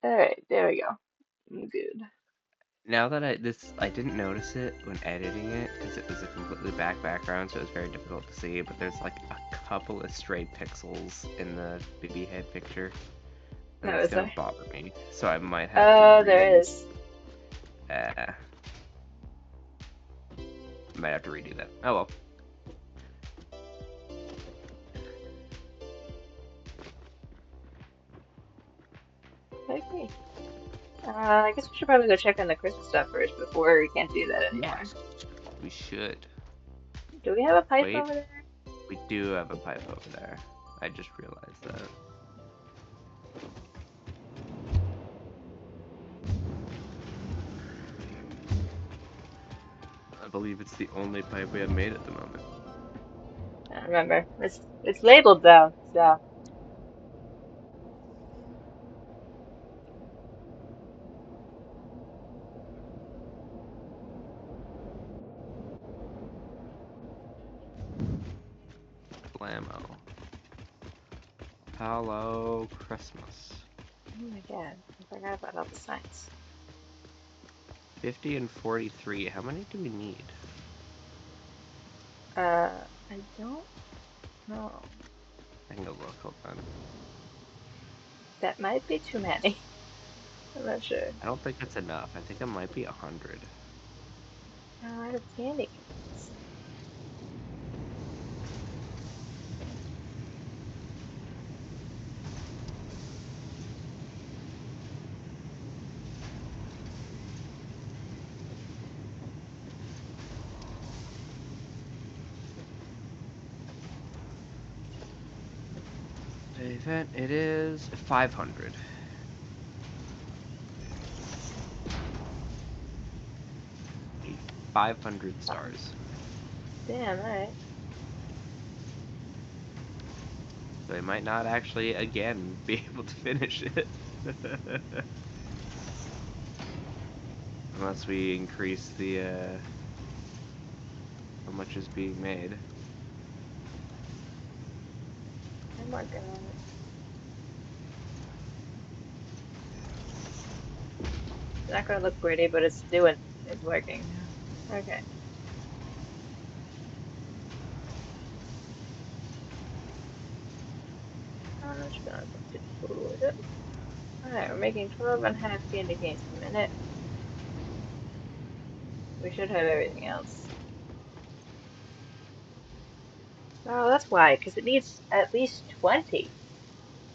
Alright, there we go. I'm good. Now that I didn't notice it when editing it because it was a completely background, so it was very difficult to see. But there's like a couple of stray pixels in the baby head picture, and No, it's is gonna there? bother me. So I might have to Oh, there is. uh, might have to redo that. Oh well. Okay. I guess we should probably go check on the Christmas stuff first before we can't do that anymore. Yes, we should. Do we have a pipe Wait, over there? we do have a pipe over there. I just realized that. I believe it's the only pipe we have made at the moment. I don't remember. It's labeled though, so. Blammo. Hello, Christmas. Oh my god, I forgot about all the signs. 50 and 43. How many do we need? I don't know. I can go look. Hold on. That might be too many. I'm not sure. I don't think that's enough. I think it might be 100. Oh, I have candy canes. The event, it is 500. 500 stars. Damn, alright. So we might not actually, again, be able to finish it. Unless we increase the, how much is being made. I'm working on it. It's not gonna look pretty, but it's working. Okay. How much gonna put food? Alright, we're making 12 and a half candy canes per minute. We should have everything else. Oh, that's why, because it needs at least 20.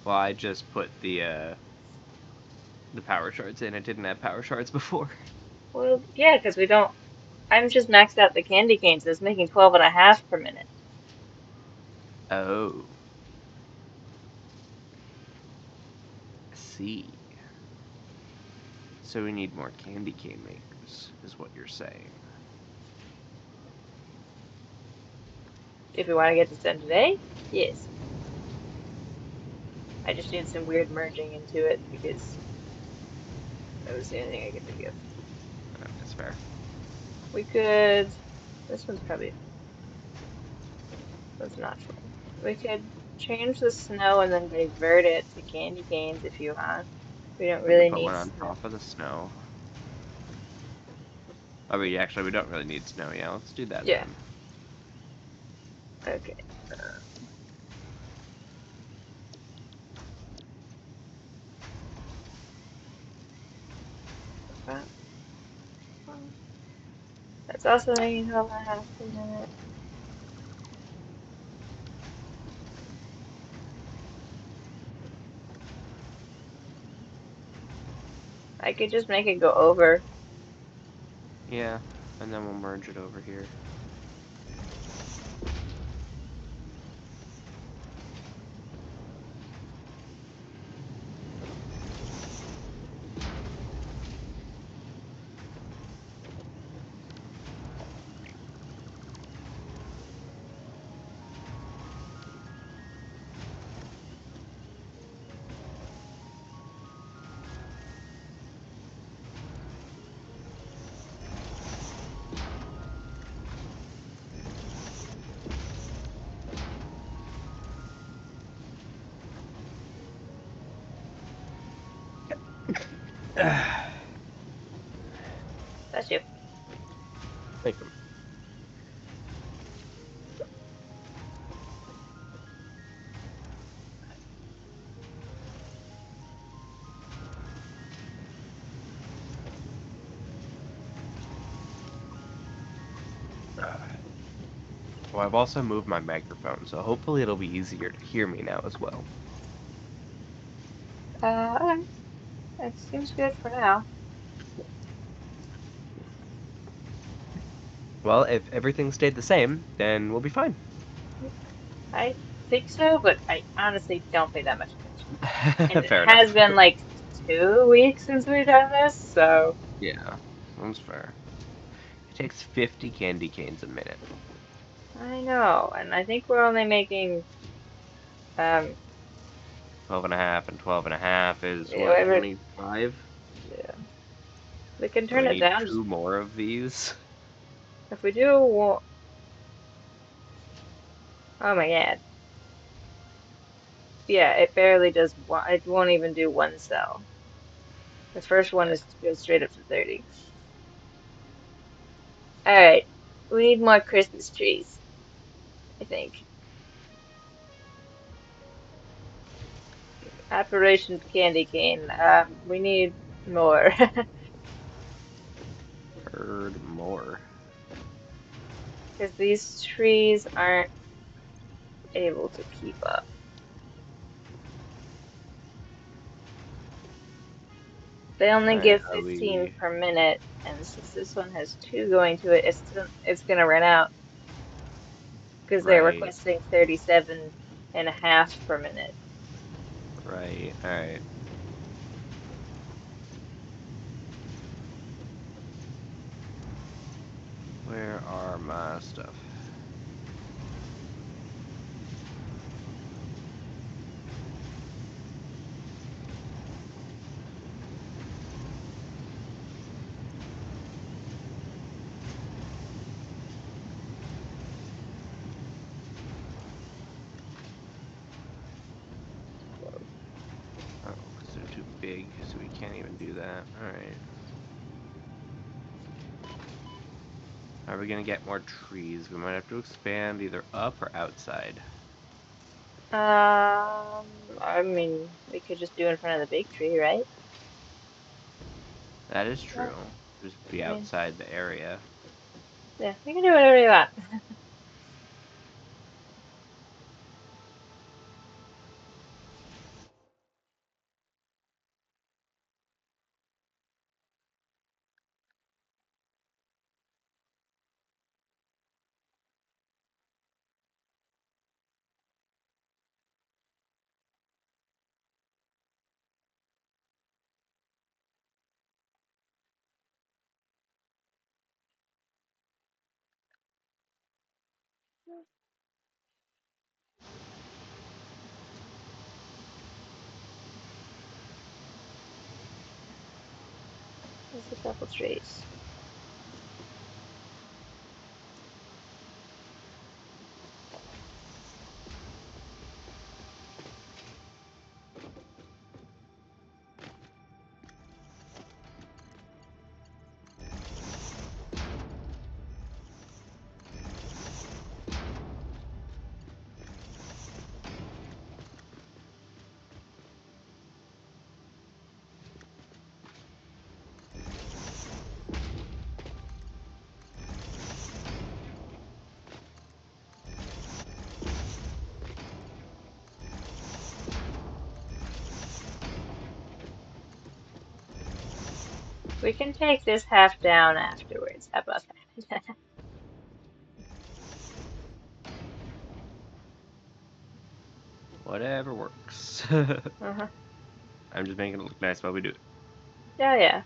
Well, I just put the power shards in. It didn't have power shards before. Well, yeah, because we don't. I'm just maxed out the candy canes. It's making 12 and a half per minute. Oh. I see. So we need more candy cane makers, is what you're saying. If we want to get this done today, yes. I just need some weird merging into it because that was the only thing I could think of. That's fair. We could. This one's probably. That's not full. We could change the snow and then divert it to candy canes if you want. We don't We can really put one need on snow. top of the snow. Oh, wait, actually, we don't really need snow. Yeah, let's do that Yeah. then. Okay. That's also making 12 and a half per minute. I could just make it go over. Yeah, and then we'll merge it over here. That's you. Thank you. Well, I've also moved my microphone, so hopefully it'll be easier to hear me now as well. Okay. It seems good for now. Well, if everything stayed the same, then we'll be fine. I think so, but I honestly don't pay that much attention. And it Fair has enough. been like 2 weeks since we've done this, so Yeah, that's fair. It takes 50 candy canes a minute. I know. And I think we're only making um 12 and a half and 12 and a half is what, whatever. 25? Yeah, we can So turn we it need down 2 more of these. if we do. Oh my God. Yeah, it barely does one. It won't even do one cell. The first one Yeah. is goes straight up to 30. All right, we need more Christmas trees, I think. Operation Candy Cane. We need more Heard more. because these trees aren't able to keep up. They only Alright, give are 15 we... per minute, and since this one has two going to it, it's gonna run out because they're Right, requesting 37 and a half per minute. right, alright. Where are my stuff? Oh, because they're too big, so we can't even do that. Alright. Are we gonna get more trees? We might have to expand either up or outside. I mean, we could just do in front of the big tree, right? That is Yeah, true. Just be I mean, outside the area. yeah, we can do whatever you want. There's a couple trees. We can take this half down afterwards. How about that? Whatever works. Uh-huh. I'm just making it look nice while we do it. Yeah, yeah.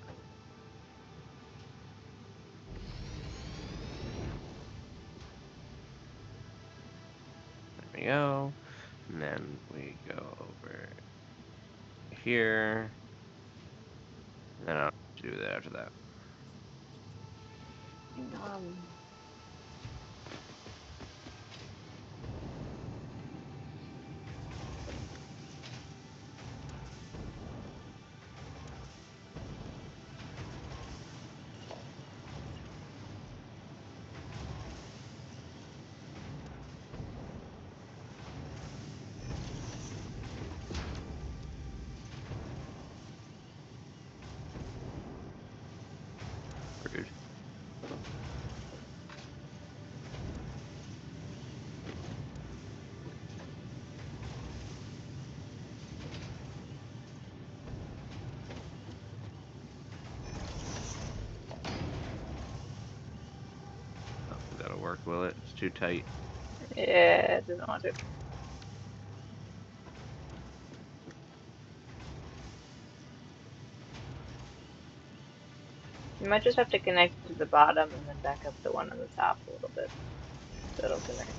There we go. And then we go over here. And then I'll do that after that. Um, work, will it? It's too tight. Yeah, it doesn't want to. You might just have to connect it to the bottom and then back up the one on the top a little bit so it'll connect.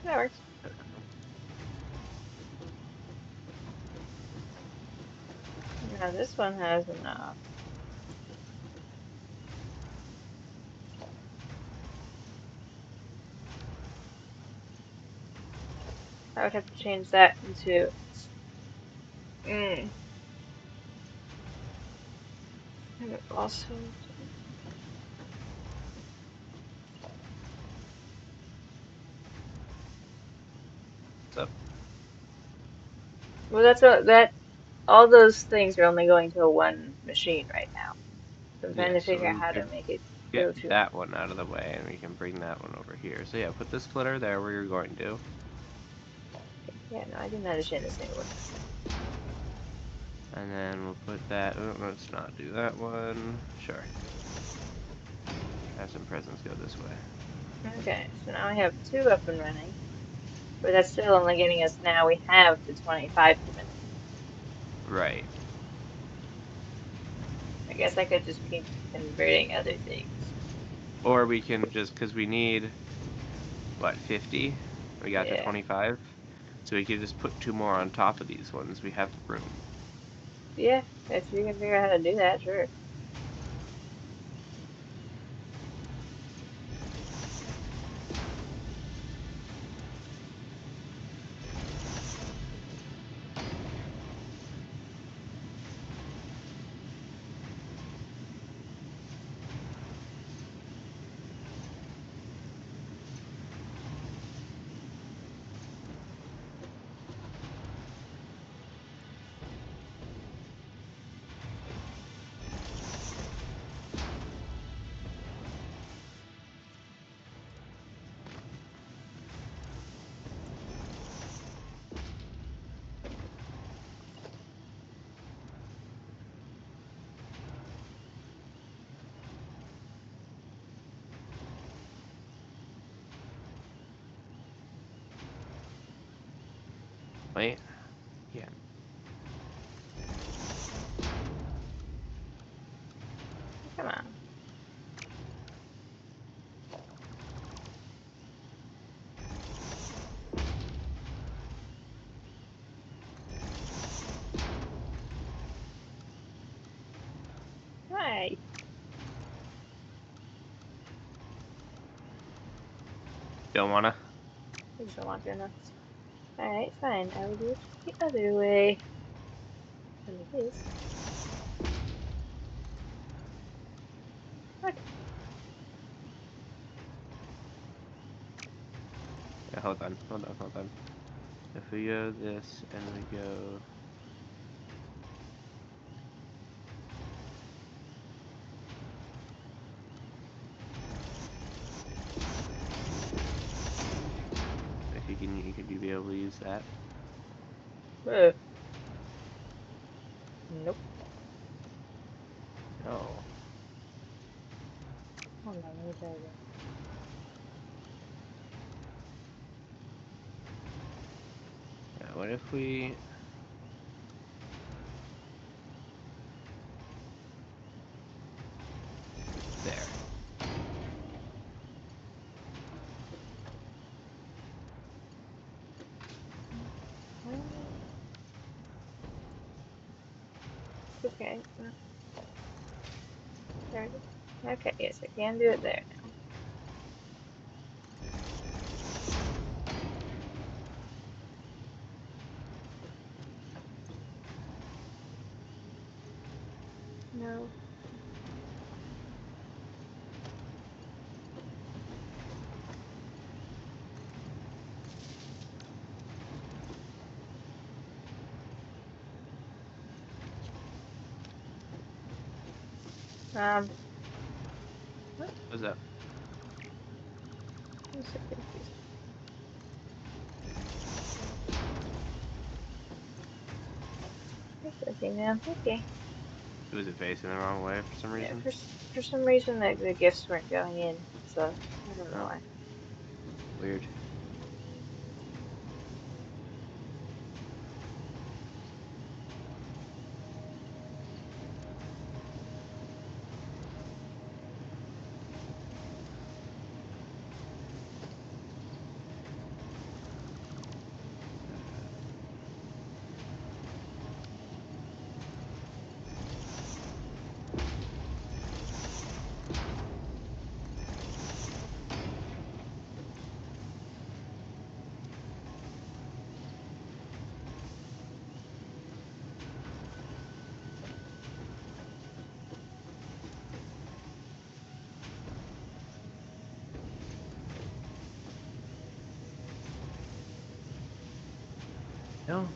That works. Now this one has enough. I would have to change that into and it also What's up? well that's that all those things are only going to one machine right now. So I'm trying Yeah, to so figure out we how to could make it get go to. that one out of the way, and we can bring that one over here. So yeah, put the splitter there where you're going to. Yeah, no, I didn't understand a single word. And then we'll put that, oh, let's not do that one. Sure. Have some presents go this way. Okay, so now I have two up and running, but that's still only getting us now. We have to 25 per minute. Right. I guess I could just keep converting other things. Or we can just, because we need, what, 50? We got to Yeah, 25. So we could just put two more on top of these ones. We have room. yeah. If you can figure out how to do that, sure. Wait. Yeah. Come on. Hi. Don't wanna? I just don't want to enough. Alright, fine. I will do it the other way. Like this. Okay. Yeah, hold on. If we go this and we go... If could you be able to use that? Whoa. Nope. No. Hold on, let me try again. Yeah, what if we... There. Okay. There it is. Okay, yes, I can do it there now. No. What? What's up? It's working now. Okay. Was it facing the wrong way for some Yeah, reason? for some reason the gifts weren't going in, so I don't know Oh, why. weird. No.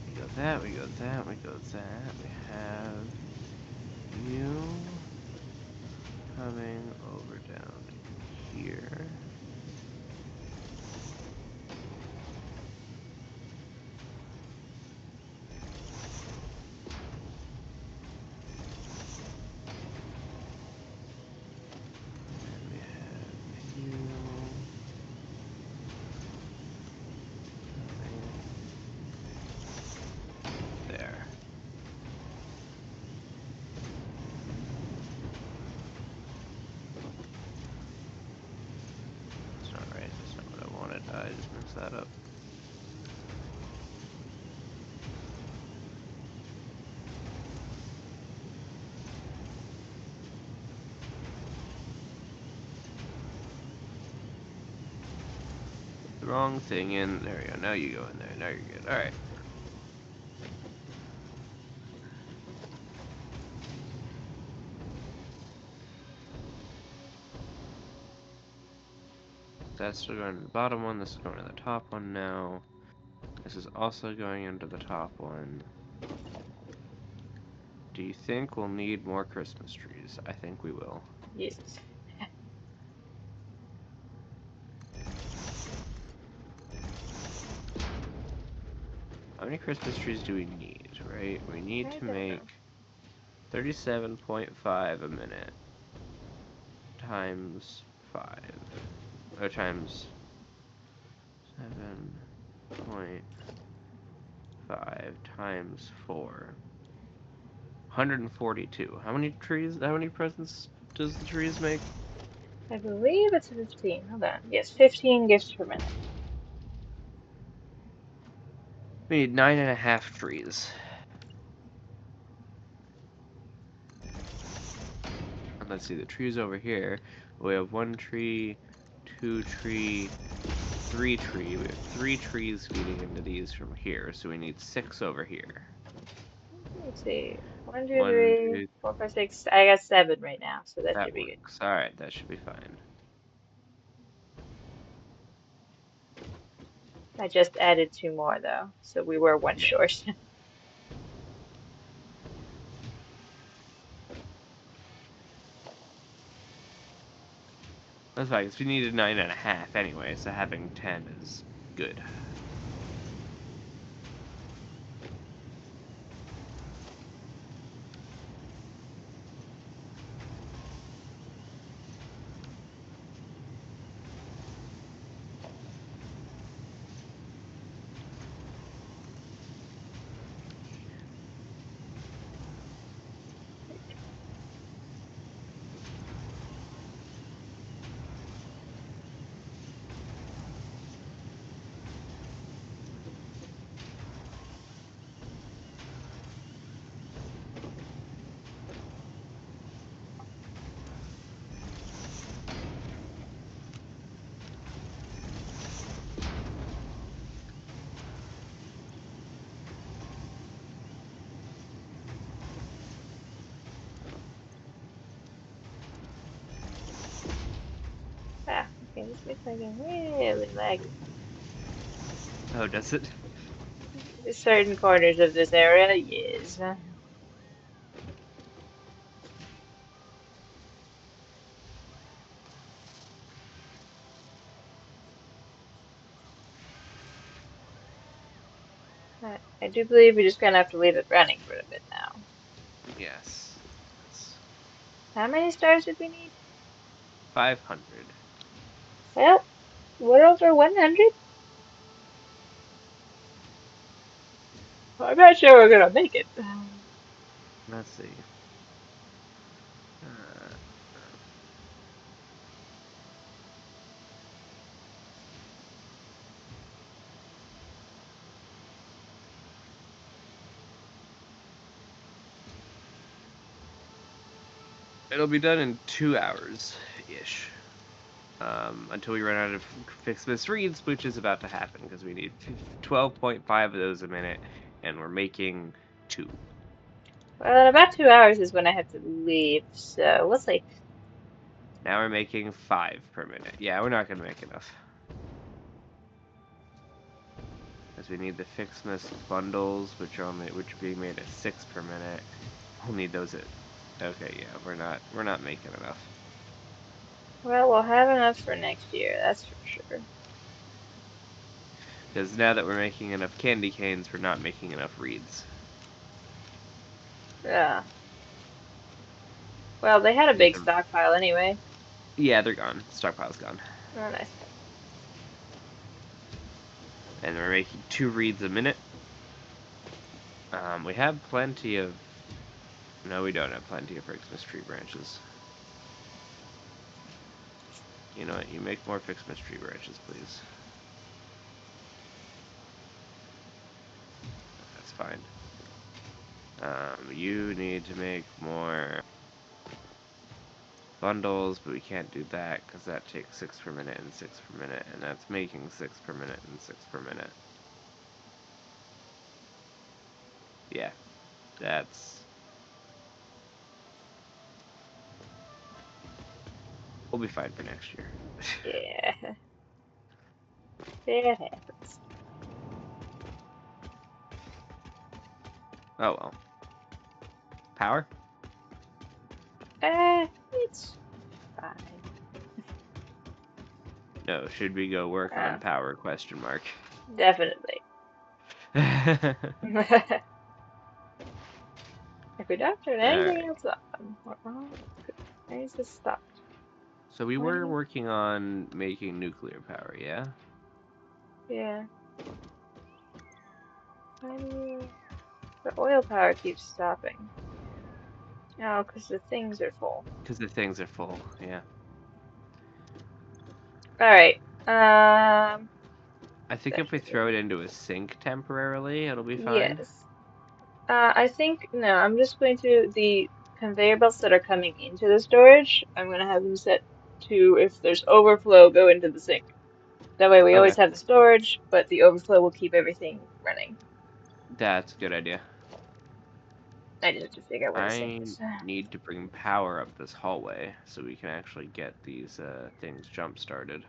We got that, we got that, we got that. We have you coming over down here. And we have you coming there. That's not right, that's not what I wanted. I just messed that up. The wrong thing in. There we go. Now you go in there. Now you're good. Alright. That's still going to the bottom one. This is going to the top one now. This is also going into the top one. Do you think we'll need more Christmas trees? I think we will. Yes. How many Christmas trees do we need, right? We need I to don't know. make 37.5 a minute times 5. Or times 7.5 times 4. 142. How many trees, how many presents does the trees make? I believe it's 15. Hold on. Yes, 15 gifts per minute. We need 9.5 trees. And let's see, the trees over here. We have 1 tree, 2 tree, 3 tree. We have 3 trees feeding into these from here, so we need 6 over here. Let's see. One, two, 1, three, 2, four, five, six. I got 7 right now, so that that should be good. works. Alright, that should be fine. I just added 2 more though, so we were 1 Yeah, short. that's fine, because we needed 9.5 anyway, so having 10 is good. Okay, this looks like a really laggy. Oh, does it? Certain corners of this area, yes. I do believe we're just gonna have to leave it running for a bit now. Yes. How many stars did we need? 500. Well, we're over 100. I'm not sure we're gonna make it. Let's see. Uh, it'll be done in 2 hours-ish. Until we run out of Fixmas reads, which is about to happen because we need 12.5 of those a minute, and we're making 2. Well, in about 2 hours is when I have to leave, so we'll see. Now we're making 5 per minute. Yeah, we're not gonna make enough. Because we need the Fixmas bundles, which are being made at 6 per minute. We'll need those at. Okay, yeah, we're not making enough. Well, we'll have enough for next year, that's for sure. Because now that we're making enough candy canes, we're not making enough reeds. Yeah. Well, they had a big stockpile anyway. Yeah, they're gone. Stockpile's gone. Oh, nice. And we're making 2 reeds a minute. We have plenty of. No, we don't have plenty of Fixmas tree branches. You know what? You make more Fixmas tree branches, please. That's fine. You need to make more bundles, but we can't do that because that takes 6 per minute and 6 per minute, and that's making 6 per minute and 6 per minute. Yeah, that's. We'll be fine for next year. Yeah. It happens. Oh well. Power? It's fine. No, should we go work on power? Question mark. Definitely. If we don't turn anything Alright. else on, we're all good. I just stopped. So we were 20. working on making nuclear power, yeah? Yeah. 20. The oil power keeps stopping. Oh, because the things are full. Because the things are full, yeah. Alright. I think That if we should throw work. it into a sink temporarily, it'll be fine. Yes. I think, no, I'm just going to, the conveyor belts that are coming into the storage, I'm going to have them set to, if there's overflow, go into the sink. That way we Okay. always have the storage, but the overflow will keep everything running. That's a good idea. I just have to figure out where the sink I is. need to bring power up this hallway so we can actually get these things jump started.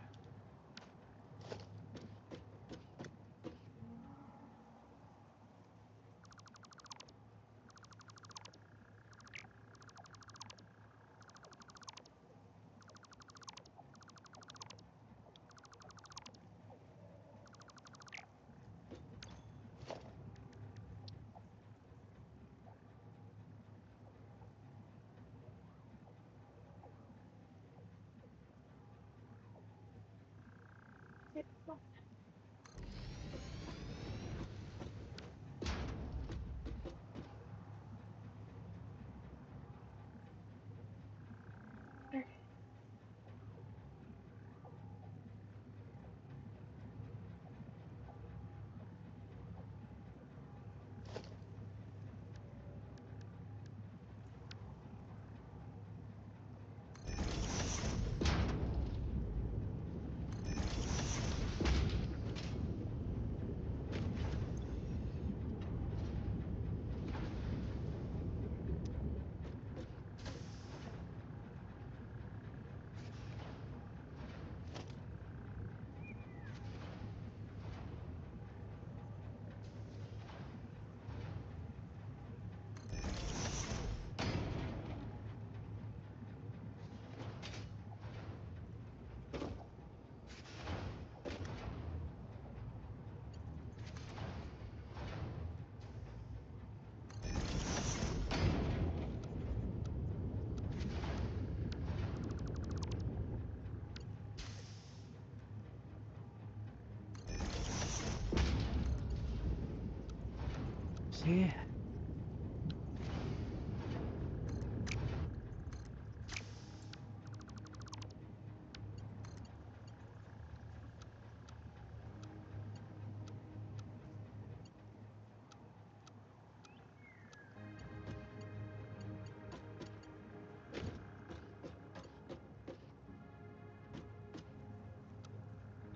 Yeah.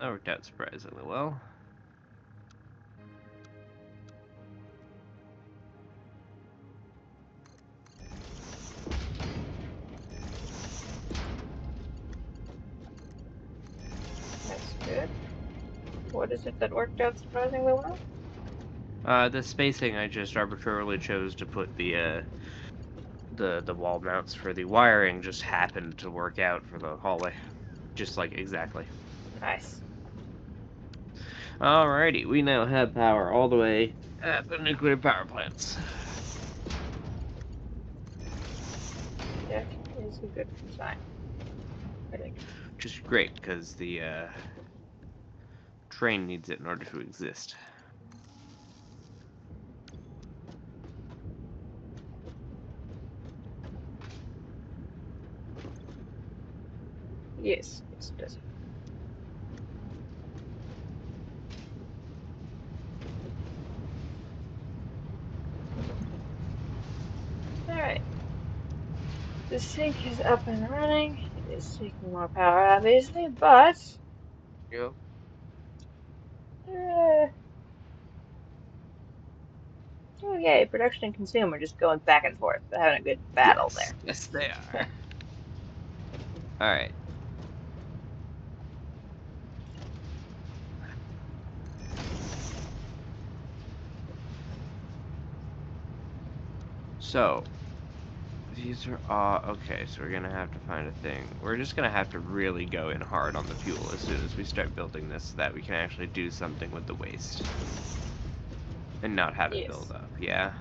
That worked out surprisingly well. That's good. What is it that worked out surprisingly well? The spacing I just arbitrarily chose to put the wall mounts for the wiring just happened to work out for the hallway. Just like exactly. Nice. Alrighty, we now have power all the way at the nuclear power plants. That is a good sign, I think. Which is great, because the train needs it in order to exist. Yes, yes, it does. Alright. The sink is up and running. It is taking more power, obviously, but Yep. uh, oh yay, production and consume are just going back and forth. They're having a good battle Yes. there. Yes, they are. Alright. So, these are all... Okay, so we're gonna have to find a thing. We're just gonna have to really go in hard on the fuel as soon as we start building this so that we can actually do something with the waste. And not have it build Yes. up, yeah?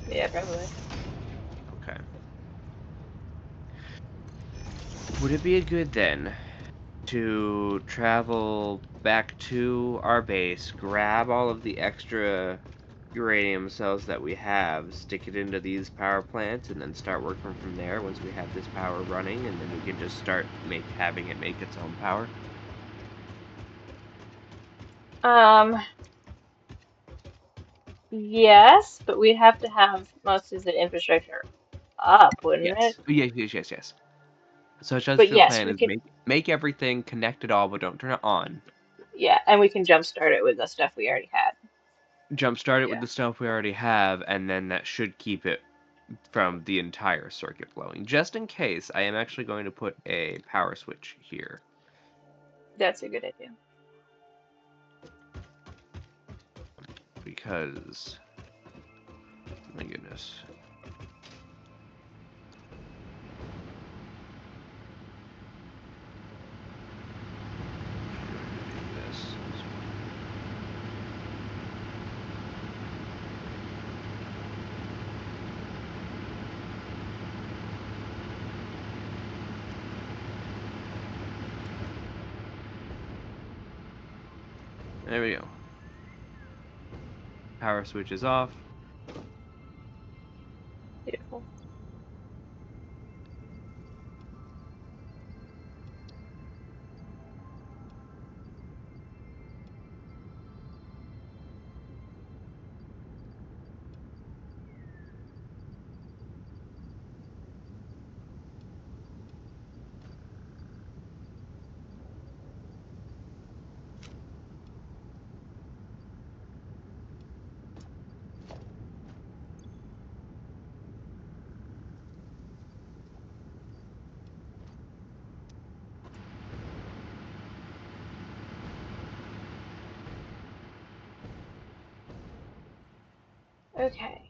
Yeah, probably. Okay. Would it be a good then to travel back to our base, grab all of the extra uranium cells that we have, stick it into these power plants, and then start working from there once we have this power running, and then we can just start having it make its own power? Um, yes, but we'd have to have most of the infrastructure up, wouldn't it? Yes. Yes, yes, yes, yes. So just But the yes, plan we is could, make everything, connect it all, but don't turn it on. yeah, and we can jumpstart it with the stuff we already had. Jumpstart it with Yeah, the stuff we already have, and then that should keep it from the entire circuit flowing. Just in case, I am actually going to put a power switch here. that's a good idea. Because, my goodness. This. There we go. Power switch is off. Beautiful. Okay.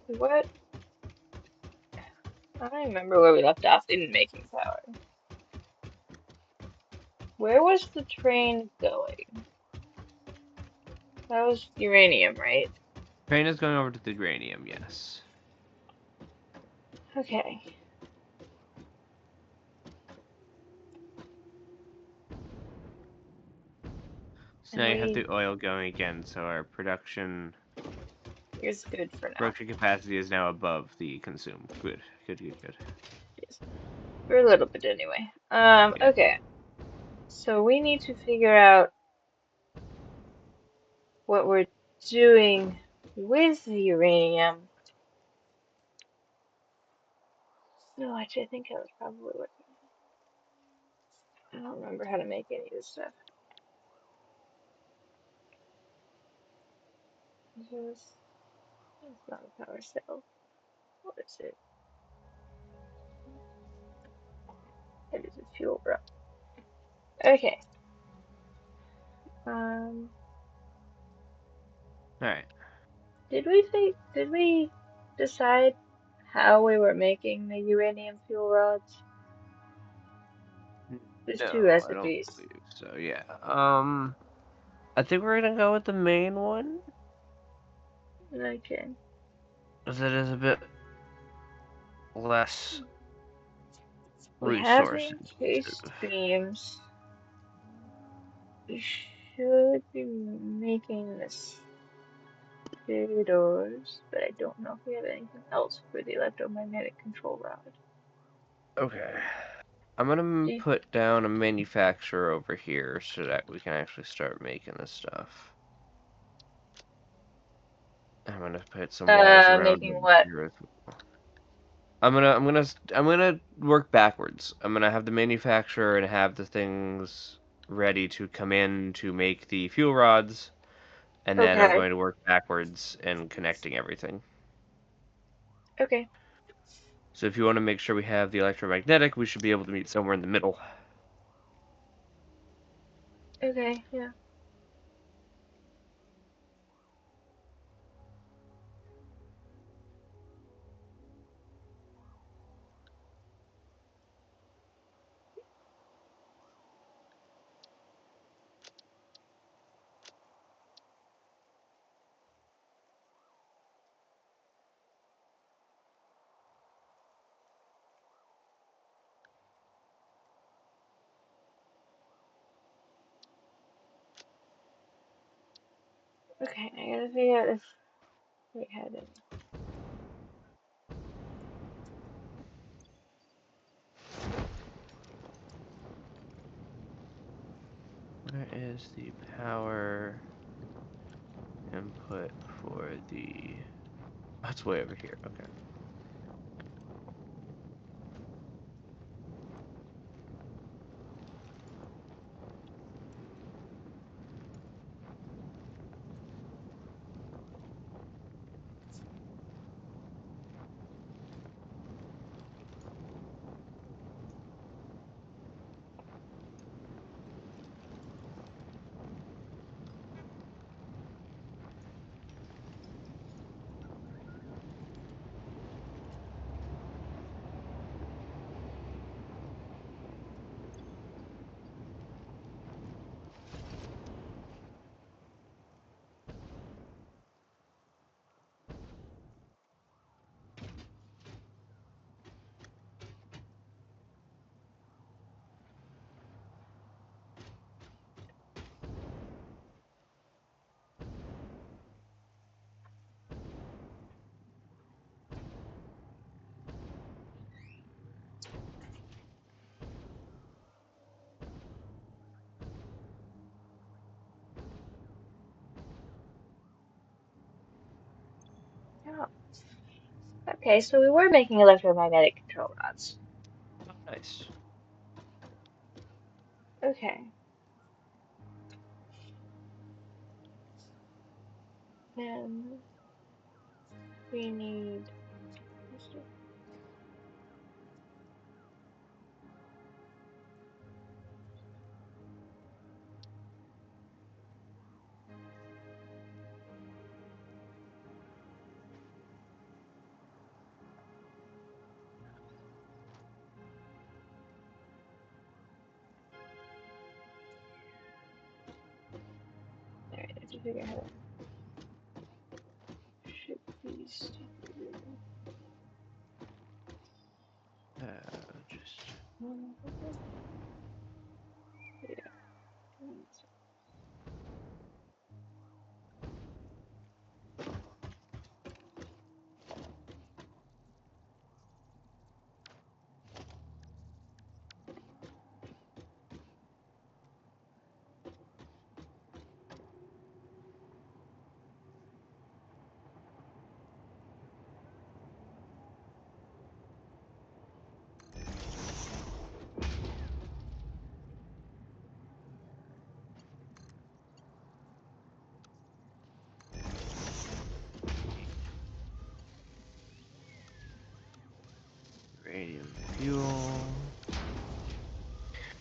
What? I don't remember where we left off in making power. Where was the train going? That was uranium, right? Train is going over to the uranium, yes. Okay. Now you have the oil going again, so our production is good for now. production capacity is now above the consume. Good. Yes. For a little bit anyway. Yeah. Okay. So we need to figure out what we're doing with the uranium. No, actually, I think I was probably what. I don't remember how to make any of this stuff. This it's not a power cell. What is it? It is a fuel rod. Okay. Um, All right. did we decide how we were making the uranium fuel rods? There's two No, I don't recipes. believe so. Yeah. I think we're gonna go with the main one, Okay. as it is a bit less We have resource the encased intensive. beams. We should be making the doors, but I don't know if we have anything else for the electromagnetic control rod. Okay. I'm gonna Do put down a manufacturer over here so that we can actually start making this stuff. I'm gonna put some walls around making over what? here as well. I'm gonna work backwards. I'm gonna have the manufacturer and have the things ready to come in to make the fuel rods, and then I'm Okay. going to work backwards and connecting everything. Okay. So if you want to make sure we have the electromagnetic, we should be able to meet somewhere in the middle. Okay. Yeah. Okay. I gotta figure out if we had any. Where is the power input for the... Oh, it's way over here. Okay. Oh. Okay. So we were making electromagnetic control rods. Oh, nice. Okay. And we need. Alright, I have to figure out how to ship these to. Just... Yeah. Radium fuel.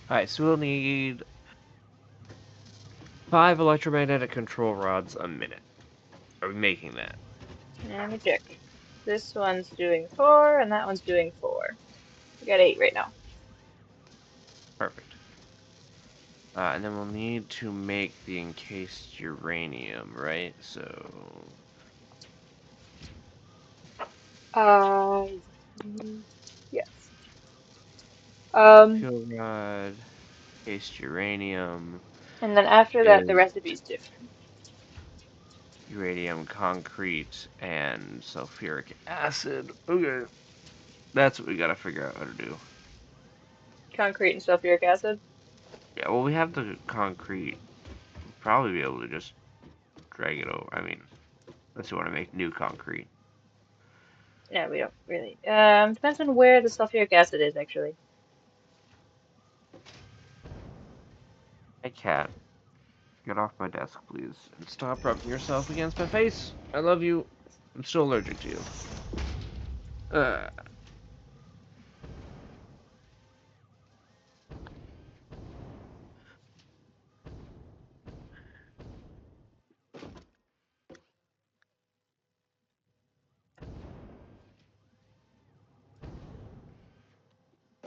Alright, so we'll need 5 electromagnetic control rods a minute. Are we making that? Let me check. This one's doing 4, and that one's doing 4. We got 8 right now. Perfect. And then we'll need to make the encased uranium, right? So, Uh, yes. Um, fuel rod, encased uranium and then after that, the is recipe's different. uranium, concrete, and sulfuric acid. Okay. That's what we gotta figure out how to do. Concrete and sulfuric acid. Yeah, well, we have the concrete. We'll probably be able to just drag it over. I mean, unless you want to make new concrete. No, we don't really. Depends on where the sulfuric acid is, actually. Hey, cat, get off my desk, please, and stop rubbing yourself against my face. I love you. I'm still allergic to you. Uh,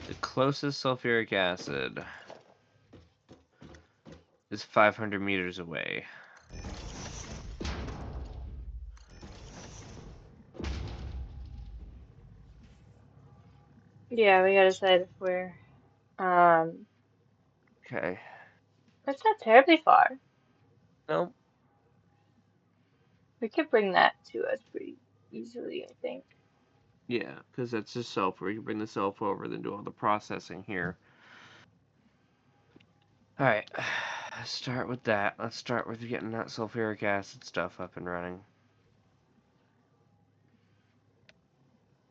the closest sulfuric acid is 500 meters away. Yeah, we gotta decide if we're. Um, Okay. that's not terribly far. Nope. We could bring that to us pretty easily, I think. Yeah, because that's just sulfur. You can bring the sulfur over, then do all the processing here. Alright, let's start with that. Let's start with getting that sulfuric acid stuff up and running. Is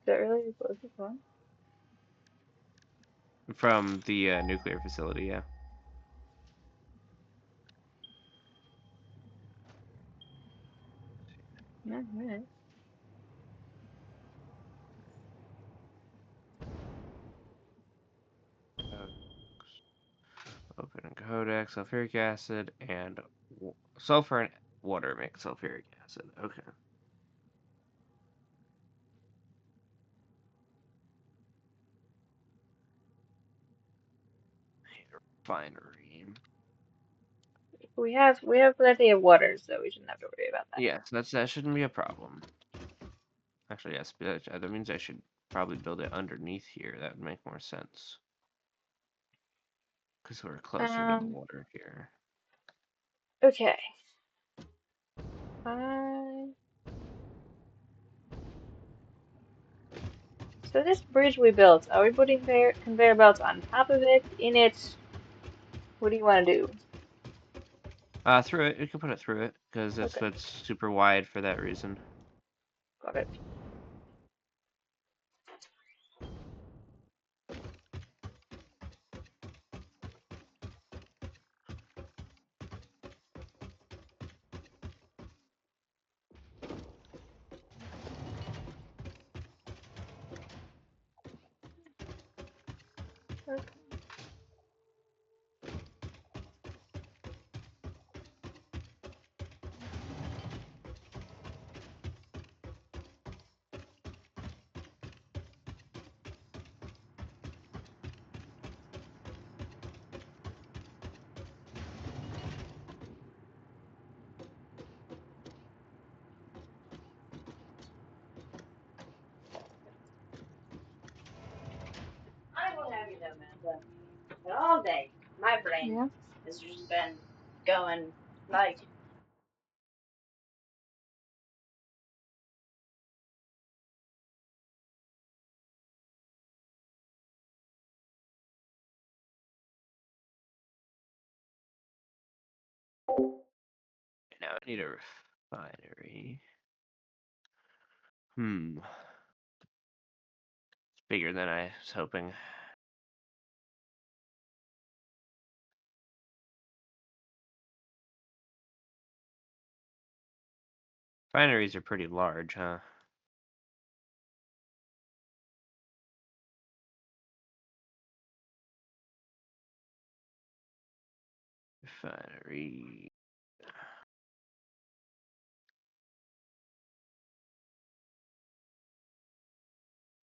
that really the closest one? From the nuclear facility, yeah. No, alright. Uh, Open and codex, sulfuric acid, and sulfur and water make sulfuric acid. Okay. Refinery. We have plenty of water, so we shouldn't have to worry about that. Yes, that shouldn't be a problem. Actually, yes, that means I should probably build it underneath here. That would make more sense. Because we're closer to the Um, water here. okay. Uh, so this bridge we built, are we putting conveyor belts on top of it, in it? What do you want to do? Through it. You can put it through it, because Okay, it's super wide for that reason. got it. Okay. I will have you know, Amanda, that all day my brain Yeah. has just been going like Now I need a refinery. Hmm. It's bigger than I was hoping. Refineries are pretty large, huh? Refinery.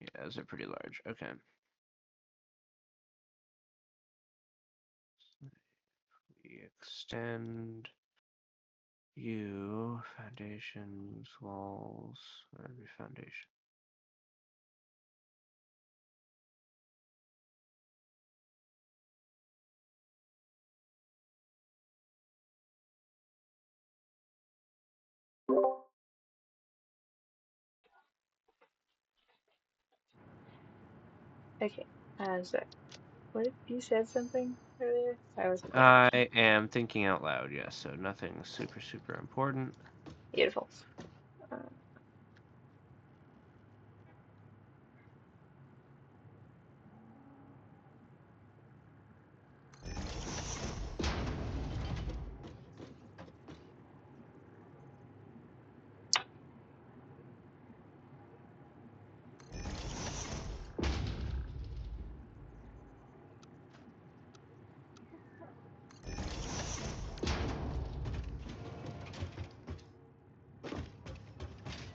Yeah, those are pretty large. Okay. We extend you foundations, walls, every foundation. Okay. So, what you said something earlier? I was looking. I am thinking out loud, yes, so nothing super important. Beautiful.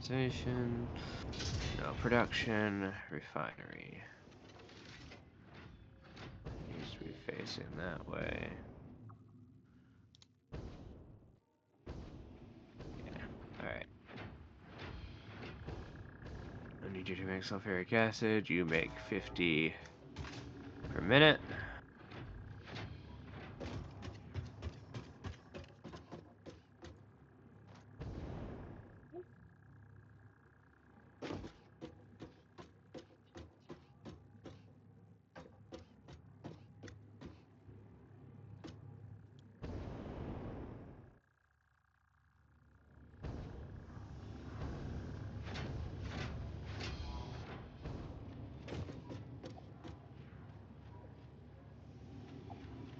Station, no production, refinery. Needs to be facing that way. Yeah, alright. I need you to make sulfuric acid. You make 50 per minute.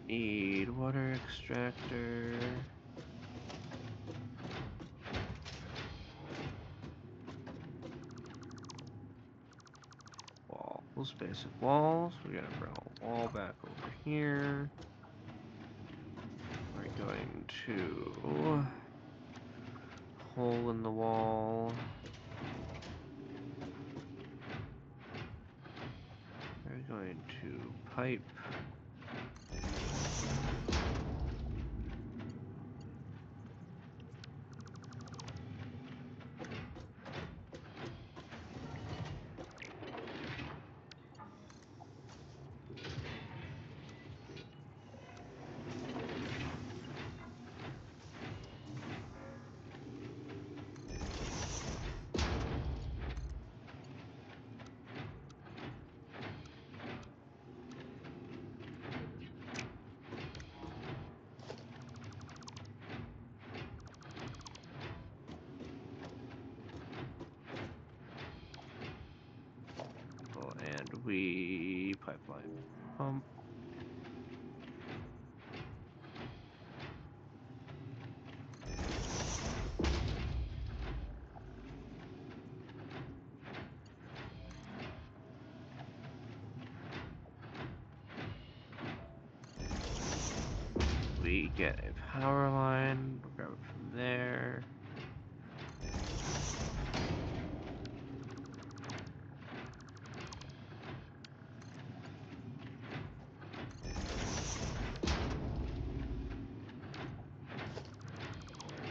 Need water extractor. Walls, basic walls. We gotta bring a wall back over here. We're going to hole in the wall. We're going to pipe. And we pipeline pump. We get a power line. We'll grab it from there.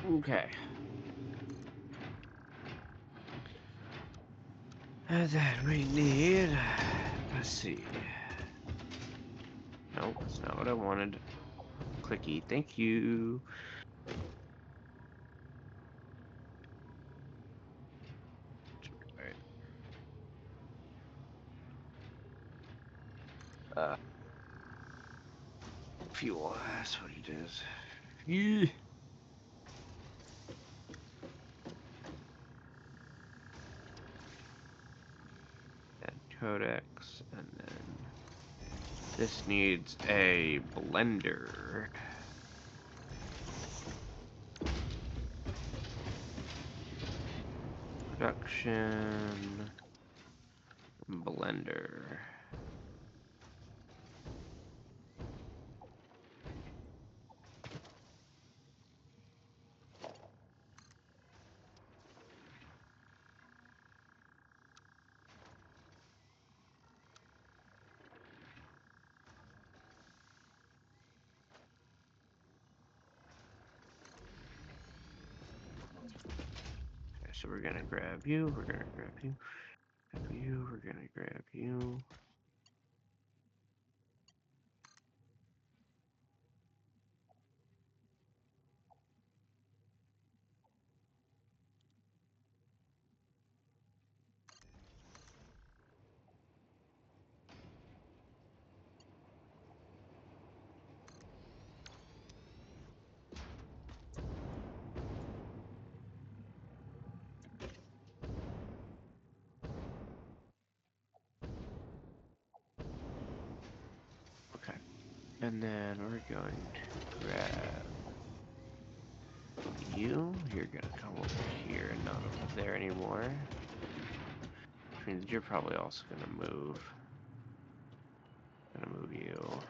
Okay. And then we need, let's see. Nope, that's not what I wanted. Clicky, thank you. Alright. Fuel, that's what it is. Yeah. And codex, and then this needs a blender. Production blender. so we're gonna grab you, we're gonna grab you, grab you, we're gonna grab you. Okay, and then we're going to grab you. You're gonna come over here and not over there anymore. Which means you're probably also gonna move. Gonna move you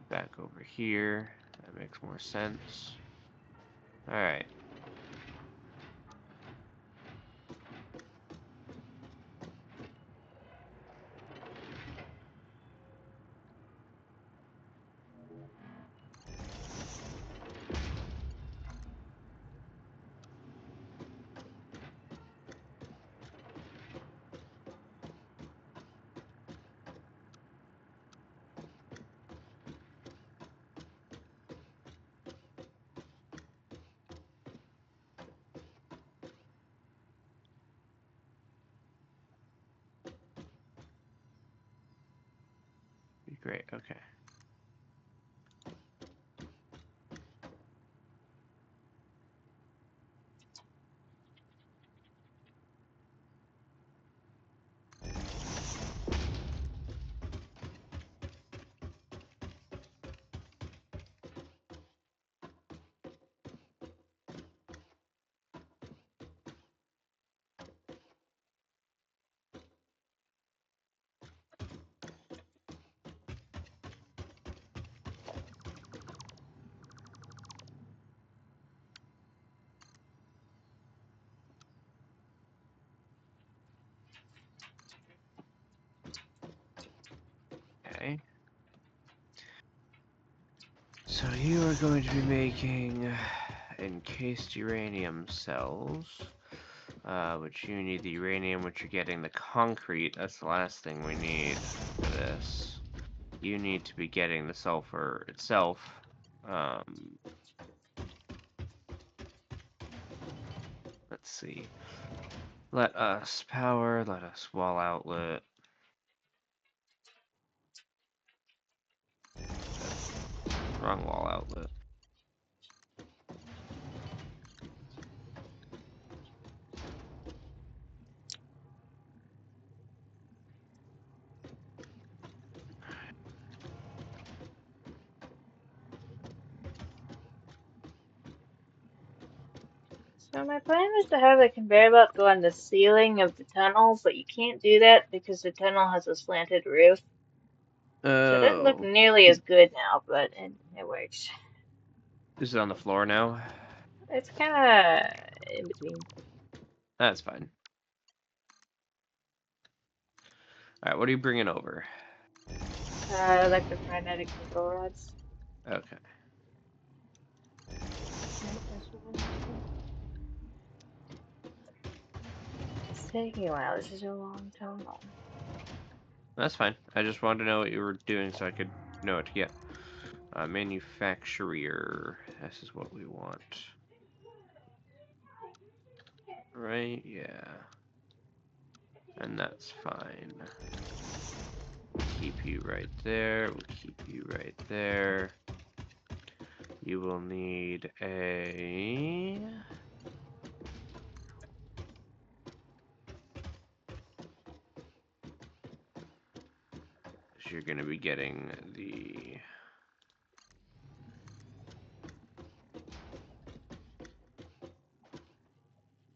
back over here. That makes more sense. Alright. Great, okay. Okay. So you are going to be making encased uranium cells, which you need the uranium, which you're getting the concrete. That's the last thing we need for this. You need to be getting the sulfur itself. Let's see. Let us power, let us wall outlet. Wrong wall outlet. So my plan was to have the conveyor belt go on the ceiling of the tunnel, but you can't do that because the tunnel has a slanted roof. So it doesn't look Oh. nearly as good now, but it works. Is it on the floor now? It's kind of in between. That's fine. Alright, what are you bringing over? Electromagnetic control rods. Okay. Right, that's what I have to do. It's taking a while. This is a long tunnel. That's fine. I just wanted to know what you were doing so I could know what to get. Manufacturer. This is what we want. Right? Yeah. And that's fine. Keep you right there. We'll keep you right there. You will need a... You're going to be getting the...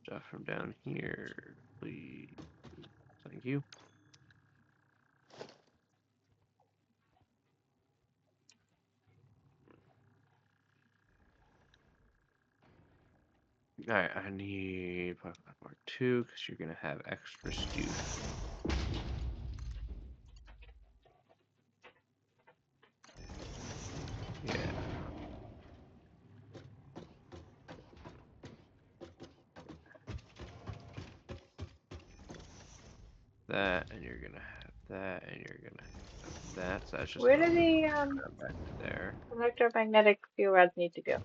stuff from down here, please. Thank you. Alright, I need Mark 2 because you're going to have extra stuff. Yeah. that, and you're gonna have that, and you're gonna have that. So that's just Where gonna do loop the around back to there. electromagnetic field rods need to go?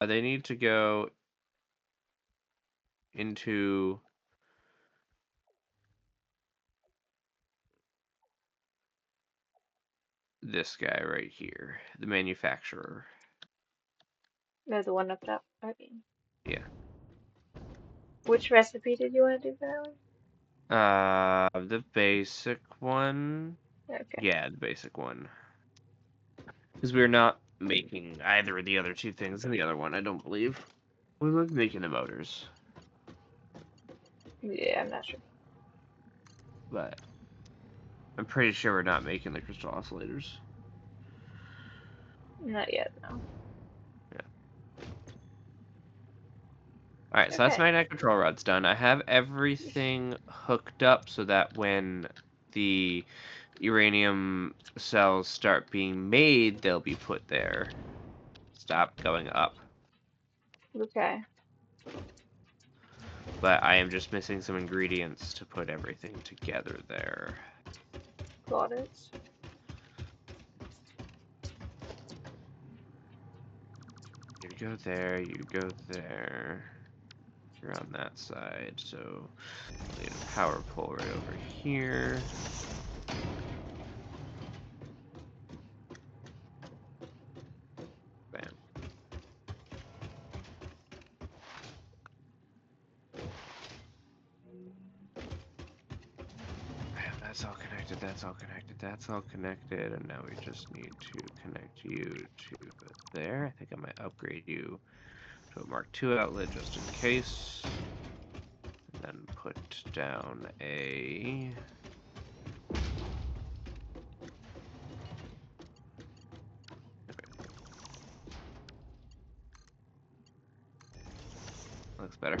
They need to go into this guy right here, the manufacturer. No, the one up top. Okay. Yeah. Which recipe did you want to do for that one? The basic one. Okay. Yeah, the basic one. Because we're not making either of the other two things in the other one, I don't believe. We were making the motors, Yeah, I'm not sure. but I'm pretty sure we're not making the crystal oscillators. Not yet, no. Yeah. Alright, so that's Okay. magnetic control rods done. I have everything hooked up so that when the uranium cells start being made, they'll be put there. Stop going up. Okay. But I am just missing some ingredients to put everything together there. Got it. You go there, you go there. You're on that side, so we'll need a power pole right over here. Bam. Bam, that's all connected, that's all connected, that's all connected, and now we just need to connect you to there. I think I might upgrade you to a Mark II outlet just in case. And then put down a... Looks better.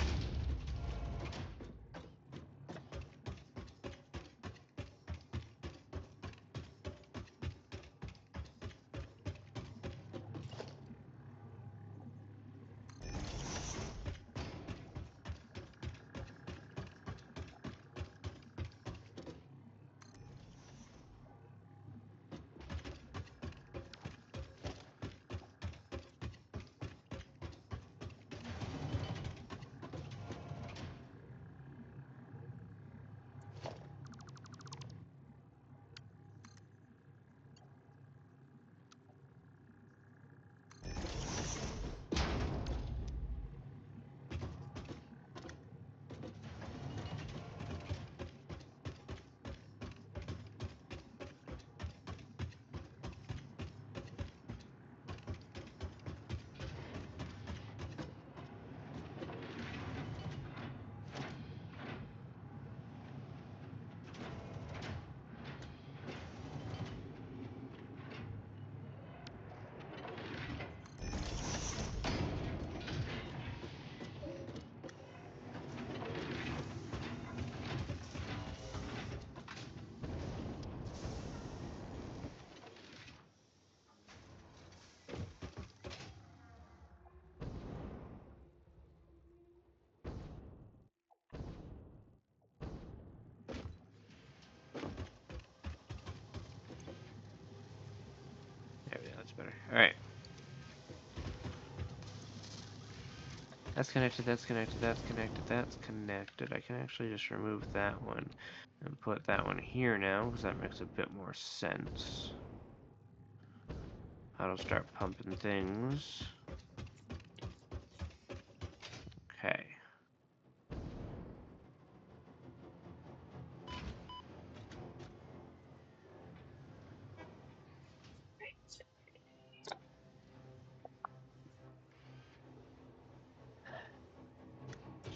There we go, that's better. Alright. That's connected, that's connected, that's connected, that's connected. I can actually just remove that one and put that one here now, because that makes a bit more sense. That'll start pumping things. Okay.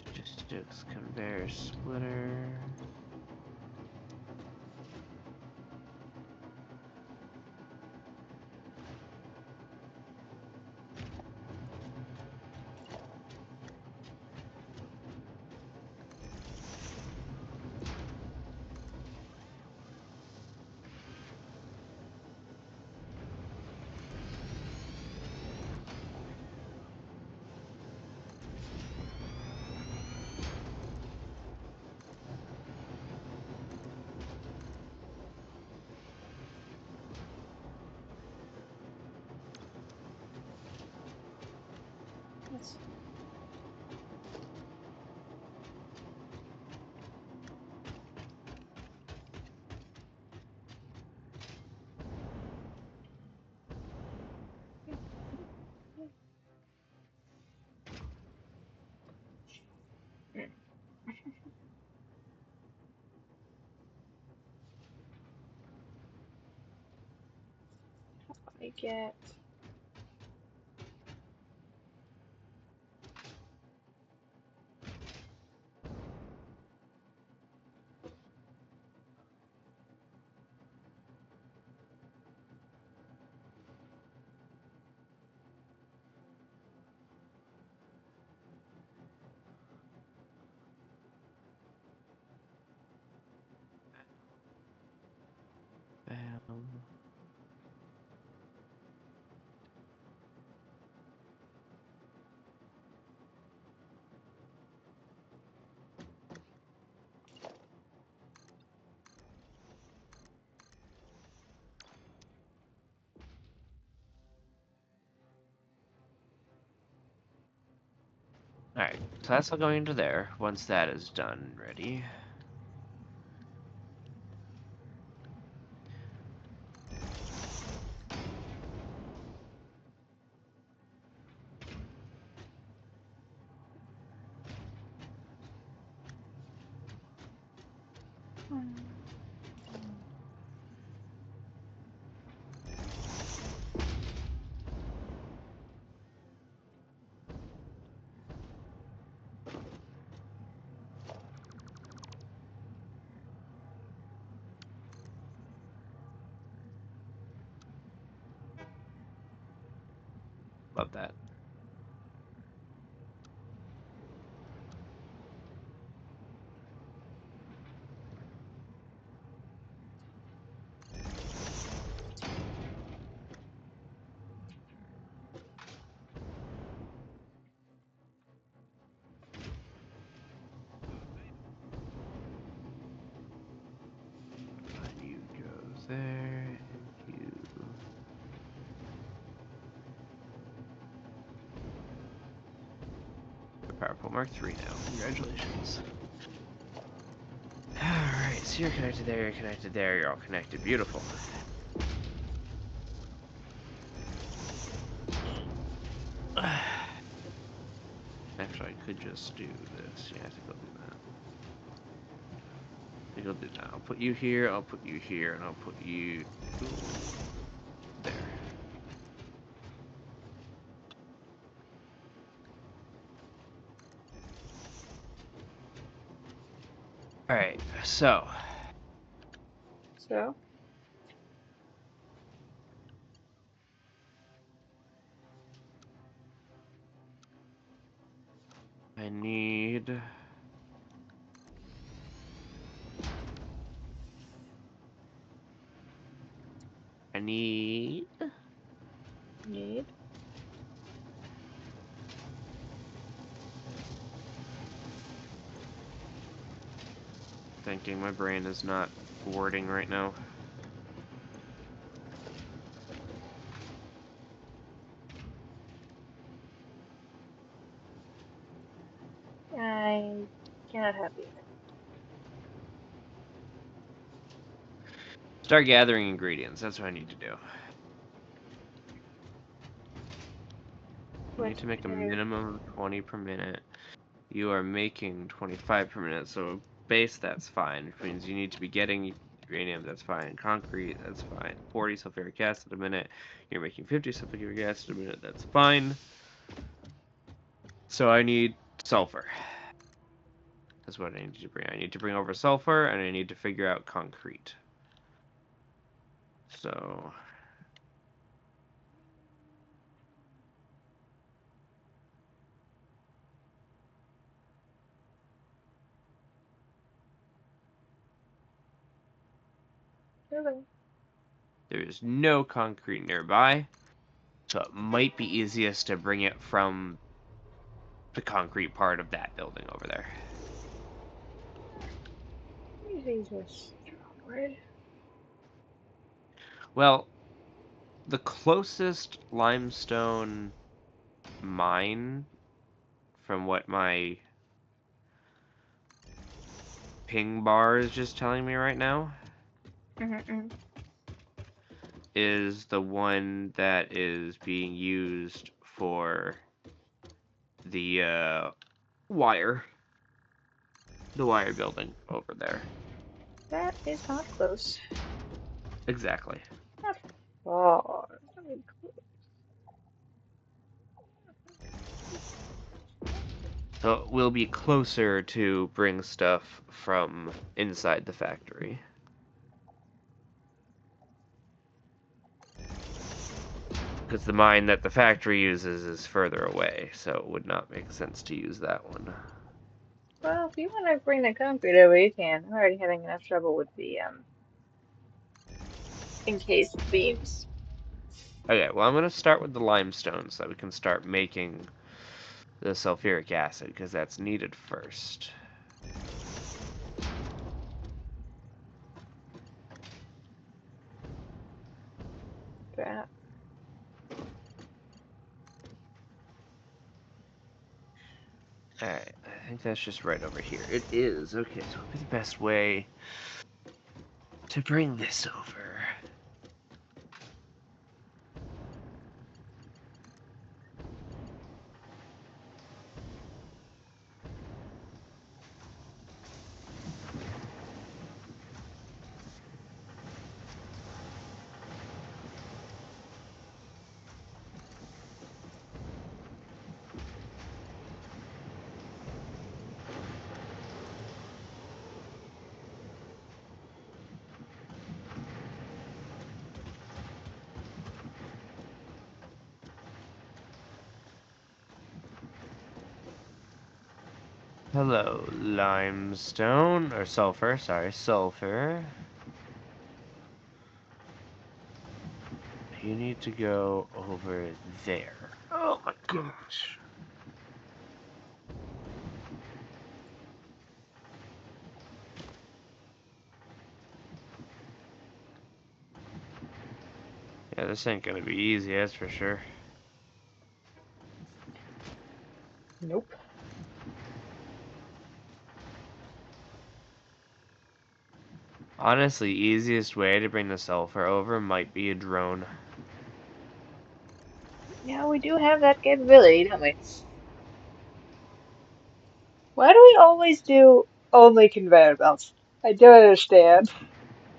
Logistics conveyor splitter. sense. I get. Alright, so that's all going into there. Once that is done and ready. Love that. You go there, and you... PowerPoint Mark 3 now. Congratulations. Alright, so you're connected there, you're connected there, you're all connected. Beautiful. Actually, I could just do this. Yeah, I think I'll do that. I think I'll do that. I'll put you here, I'll put you here, and I'll put you there. Alright, so... So? I need... Need? Thinking my brain is not wording right now. I cannot help you. Start gathering ingredients. That's what I need to do. You need to make a minimum of 20 per minute. You are making 25 per minute, so base, that's fine. Which means you need to be getting uranium, that's fine. Concrete, that's fine. 40 sulfuric acid a minute. You're making 50 sulfuric acid a minute, that's fine. So I need sulfur. That's what I need to bring. I need to bring over sulfur, and I need to figure out concrete. So... Hello. there is no concrete nearby, so it might be easiest to bring it from the concrete part of that building over there. Jesus. Word. Well, the closest limestone mine from what my ping bar is just telling me right now, is the one that is being used for the wire. The wire building over there. That is not close. Exactly. Not far. So we'll be closer to bring stuff from inside the factory. Because the mine that the factory uses is further away, so it would not make sense to use that one. Well, if you want to bring the concrete over, you can. I'm already having enough trouble with the encased beams. Okay, well I'm going to start with the limestone so that we can start making the sulfuric acid, because that's needed first. Crap. Alright, I think that's just right over here. It is. Okay, so what would be the best way to bring this over? Hello, limestone, or sulfur, sorry, sulfur. You need to go over there. Oh my gosh. Yeah, this ain't gonna be easy, that's for sure. Nope. Honestly, easiest way to bring the sulfur over might be a drone. Yeah, we do have that capability, don't we? Why do we always do only conveyor belts? I don't understand.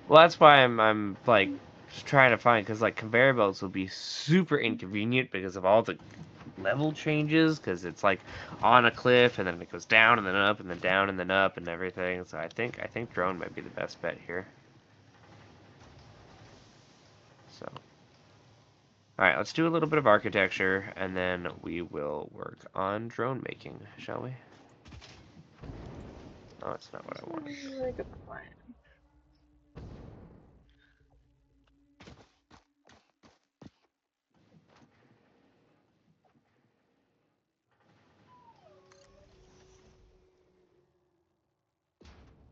Well, that's why I'm like just trying to find, because like conveyor belts will be super inconvenient because of all the level changes, because it's like on a cliff and then it goes down and then up and then down and then up and everything. So I think drone might be the best bet here. So, all right, let's do a little bit of architecture and then we will work on drone making, shall we? Oh, that's not what I wanted. Sounds like a plan.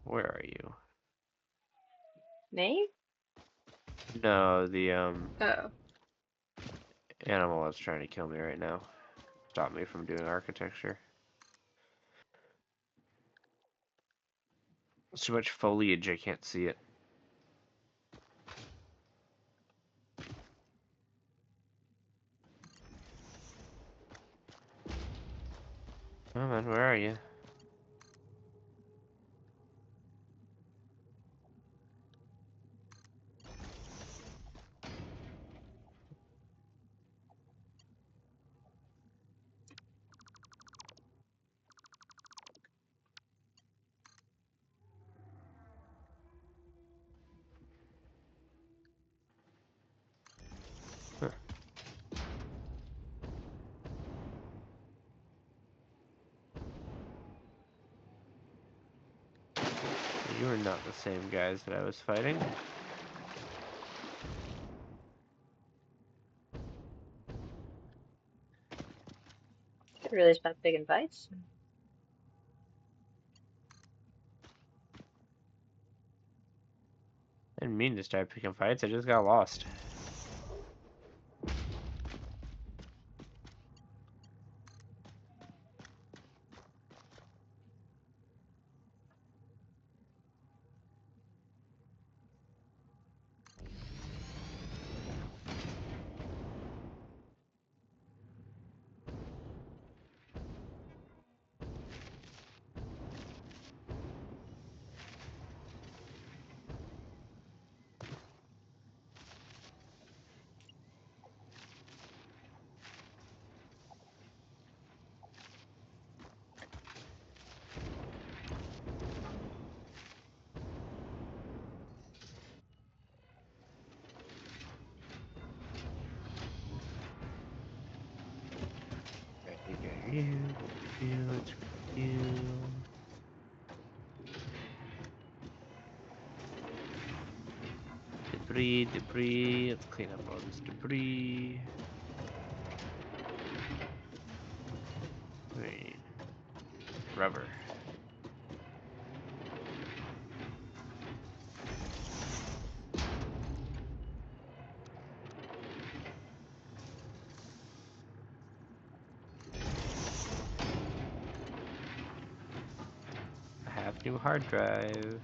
Where are you? Name? No, the Oh. animal that's trying to kill me right now. Stop me from doing architecture. There's too much foliage, I can't see it. Oh man, where are you? Huh. You are not the same guys that I was fighting. Should really stop picking fights. I didn't mean to start picking fights, I just got lost. Let's review. Debris. Let's clean up all this debris. Wait. Rubber. I have new hard drive.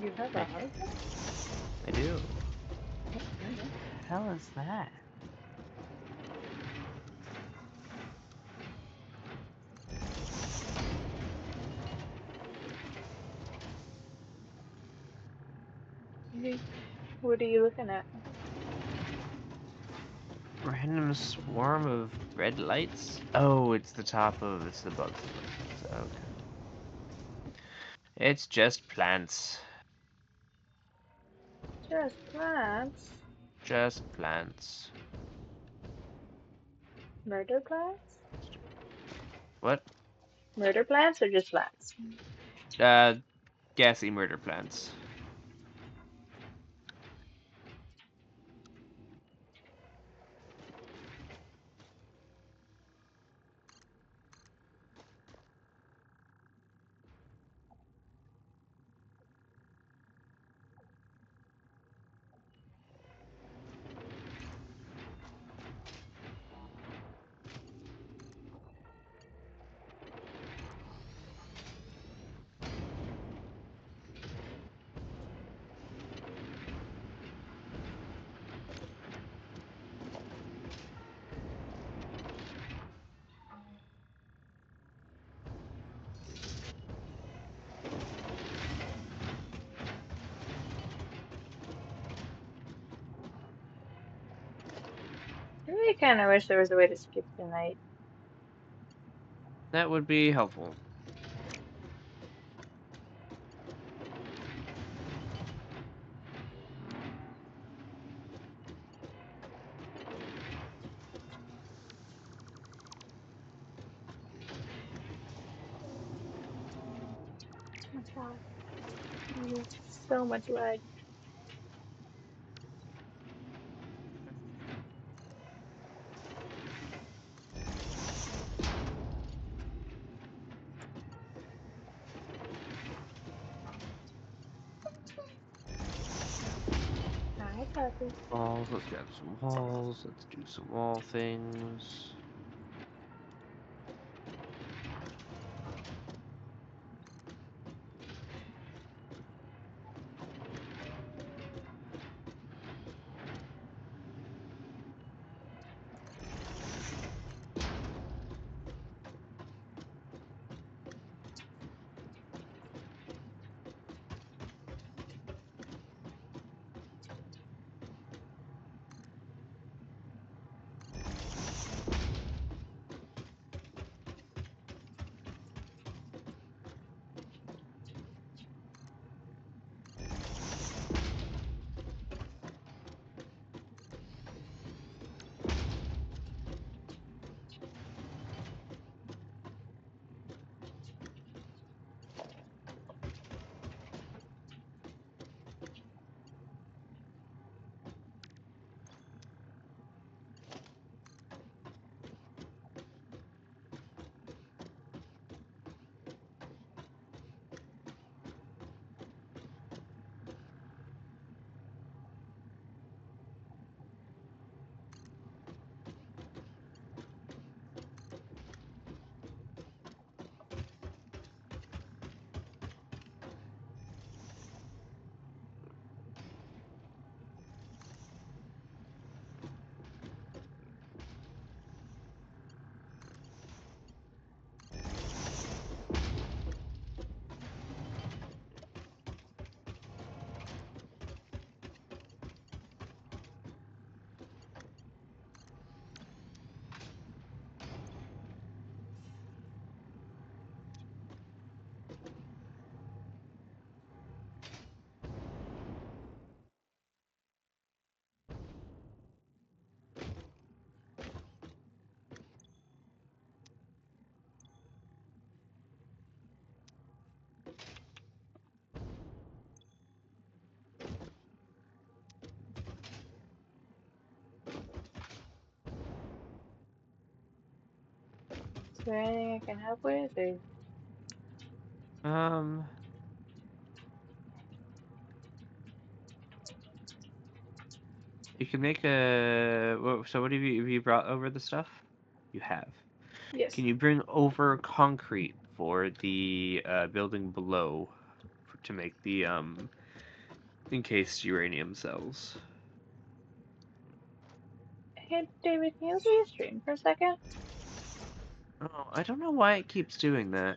You have a hard drive? I do. What The hell is that? What are you looking at? Random swarm of red lights? Oh, it's the top of it's the bugs. Okay. It's just plants. Just plants. Just plants. Murder plants? What? Murder plants or just plants? Gassy murder plants. I really kind of wish there was a way to skip the night. That would be helpful. Oh god. So much lag. Hi, puppy. Walls. Let's grab some walls. Let's do some wall things. there anything I can help with? Or... You can make a. So what have you brought over the stuff? You have. Yes. Can you bring over concrete for the building below to make the encased uranium cells? Hey, David, can you see your stream for a second? Oh, I don't know why it keeps doing that.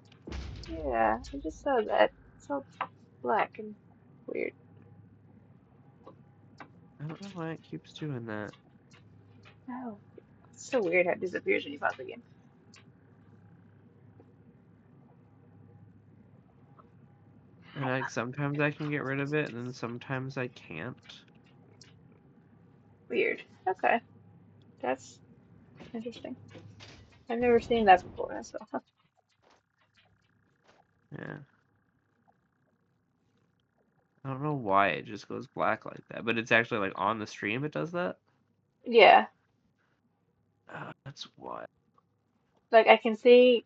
Yeah, I just saw that. It's all black and weird. I don't know why it keeps doing that. Oh, it's so weird how it disappears when you pause the game. And like sometimes I can get rid of it, and then sometimes I can't. Weird. Okay, that's interesting. I've never seen that before, so. Yeah. I don't know why it just goes black like that, but it's actually like on the stream it does that. Yeah, That's why. like I can see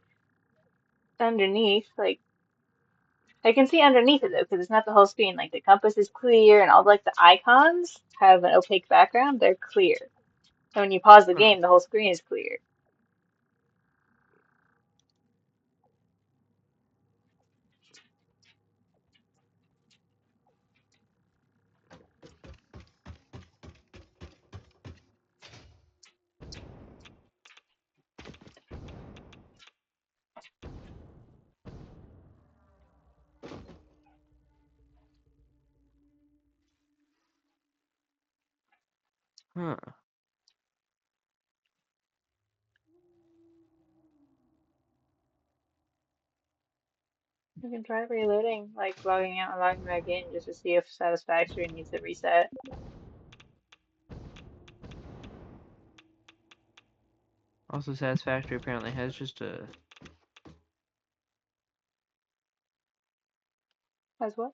underneath, like I can see underneath it though, because it's not the whole screen. Like the compass is clear, and all like the icons have an opaque background. They're clear. And when you pause the Huh. game, the whole screen is clear. Huh. You can try reloading, like logging out and logging back in, just to see if Satisfactory needs a reset. Also, Satisfactory apparently has just a As what?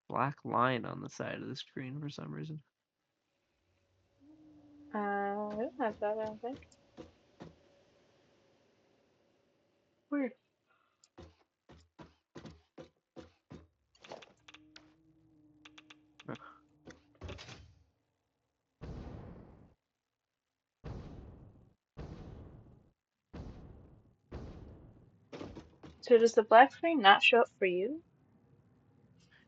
black line on the side of the screen for some reason. I don't have that, I don't think. Weird. Huh. So does the black screen not show up for you?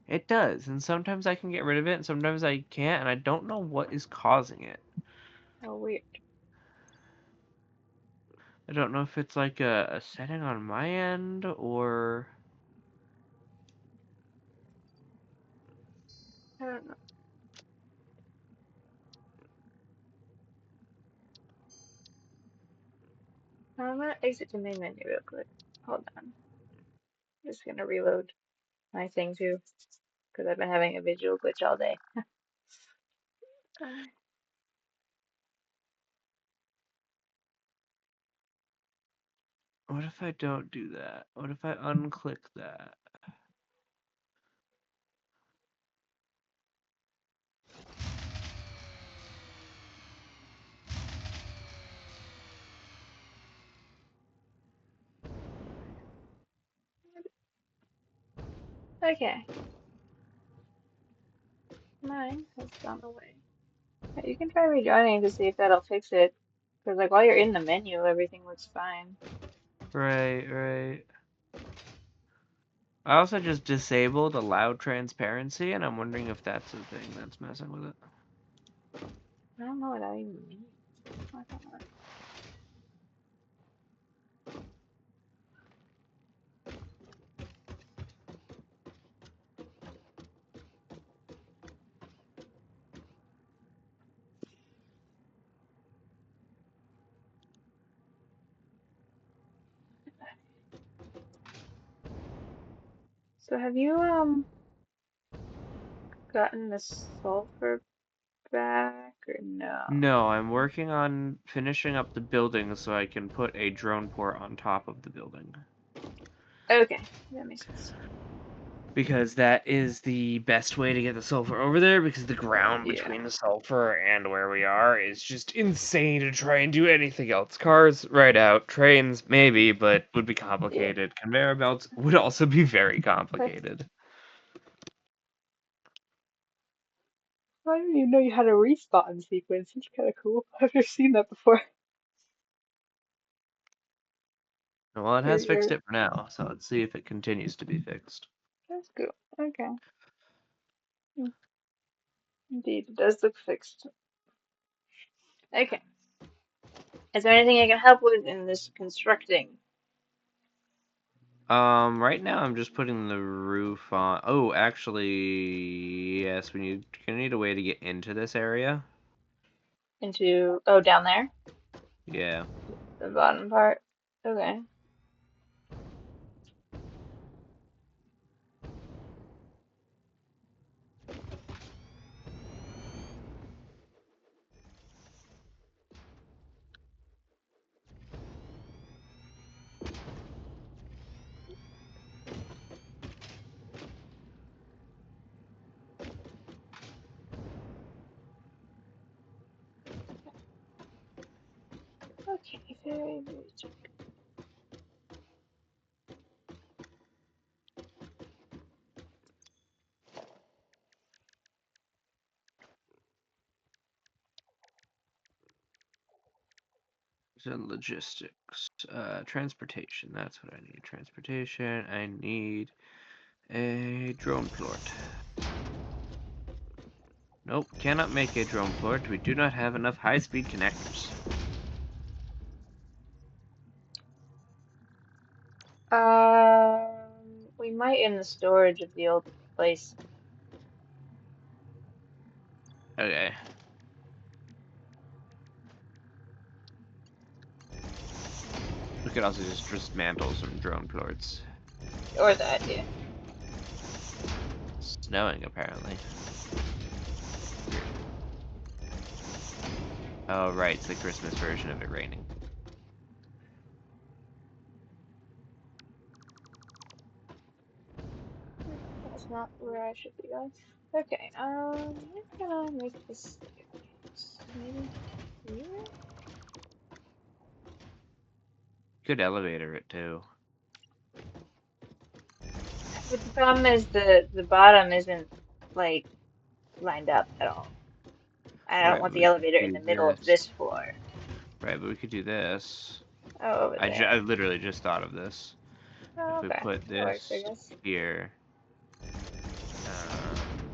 It does, and sometimes I can get rid of it, and sometimes I can't, and I don't know what is causing it. Oh, weird. I don't know if it's like a setting on my end, or... I don't know. I'm gonna exit the main menu real quick. Hold on. I'm just gonna reload my thing too, because I've been having a visual glitch all day. What if I don't do that? What if I unclick that? Okay, mine has gone away. Yeah, you can try rejoining to see if that'll fix it. Because like while you're in the menu, everything looks fine. Right, right. I also just disabled allow transparency, and I'm wondering if that's the thing that's messing with it. I don't know what that even means. I don't know. So have you gotten the sulfur back or no? No, I'm working on finishing up the building so I can put a drone port on top of the building. Okay, that makes sense. because that is the best way to get the sulfur over there, because the ground Yeah. between the sulfur and where we are is just insane to try and do anything else. Cars, right out. Trains, maybe, but would be complicated. Conveyor belts would also be very complicated. I didn't even know you had a respawn sequence. It's kind of cool. I've never seen that before. Well, it has You're, fixed it for now, so let's see if it continues to be fixed. that's cool. Okay. Hmm. Indeed, it does look fixed. Okay. Is there anything I can help with in this constructing? Right now I'm just putting the roof on. Oh, actually, yes, gonna need a way to get into this area. Into, oh, down there? Yeah. The bottom part? Okay. Okay, very, very cheap. And logistics. Transportation. That's what I need. Transportation. I need a drone plort. Nope, cannot make a drone plort. We do not have enough high-speed connectors. We might in the storage of the old place. Okay. We could also just dismantle some drone plorts. Or that, yeah. Snowing, apparently. Weird. Oh, right, it's the Christmas version of it raining. That's not where I should be going. Okay, I'm gonna make this maybe here? Could elevator it, too. But the problem is the bottom isn't like lined up at all. I don't Right, want but the we could elevator in do the middle of this. this floor. Right, but we could do this. Oh, over I there. literally just thought of this. Oh, If we okay. put That works, I this guess. here, um,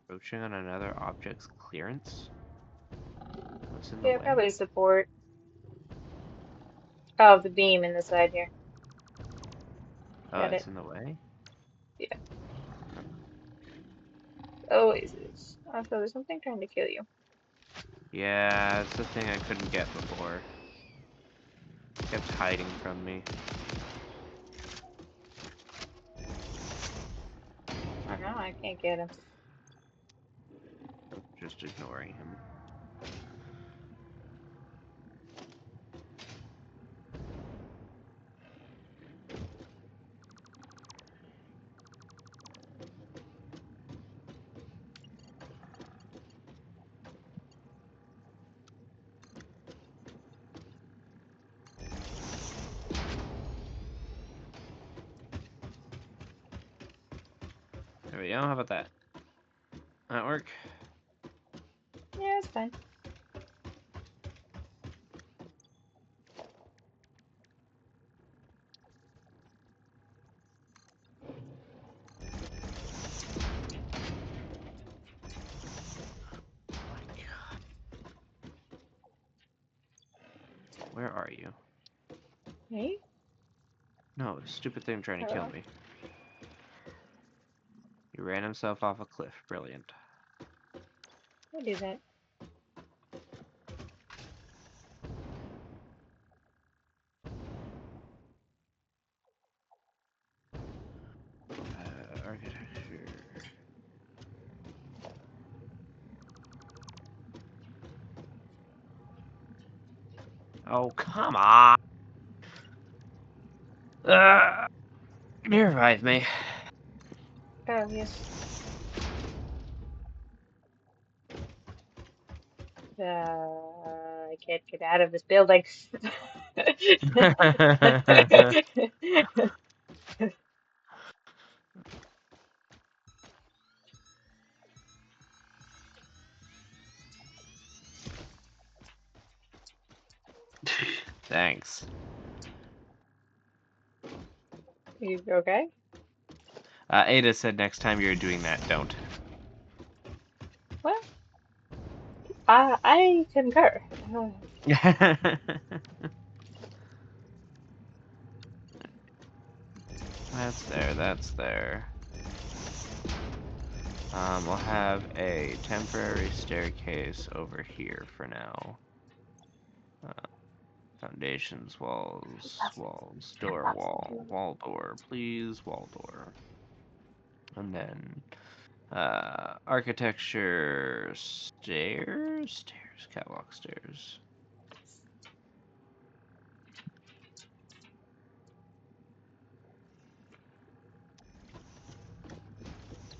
approaching on another object's clearance? What's in the Yeah, way? probably support. Oh, the beam in the side here. Oh, Got it's it. in the way? Yeah. Always is. Oh, so there's something trying to kill you. Yeah, it's the thing I couldn't get before. It kept hiding from me. Oh no, I can't get him. Just ignoring him. There we go, how about that? That work? Yeah, it's fine. Oh my god. Where are you? Me? No, stupid thing trying to kill Hello? me. He ran himself off a cliff. Brilliant. I do that. Architecture. Oh, come on! You revive me. Oh, yes. I can't get out of this building. Thanks. You okay? Ada said next time you're doing that, don't. Well, I concur. That's there, that's there. We'll have a temporary staircase over here for now. Foundations, walls, door, wall, door, please, wall, door. And then, architecture, stairs, catwalk stairs.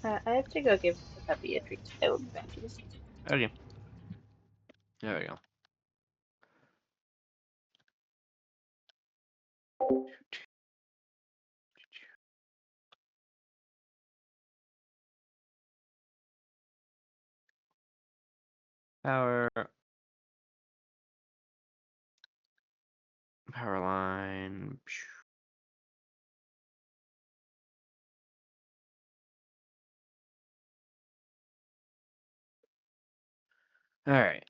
I have to go give the puppy a treat. I will be back in a second. Okay. There we go. Power line. All right.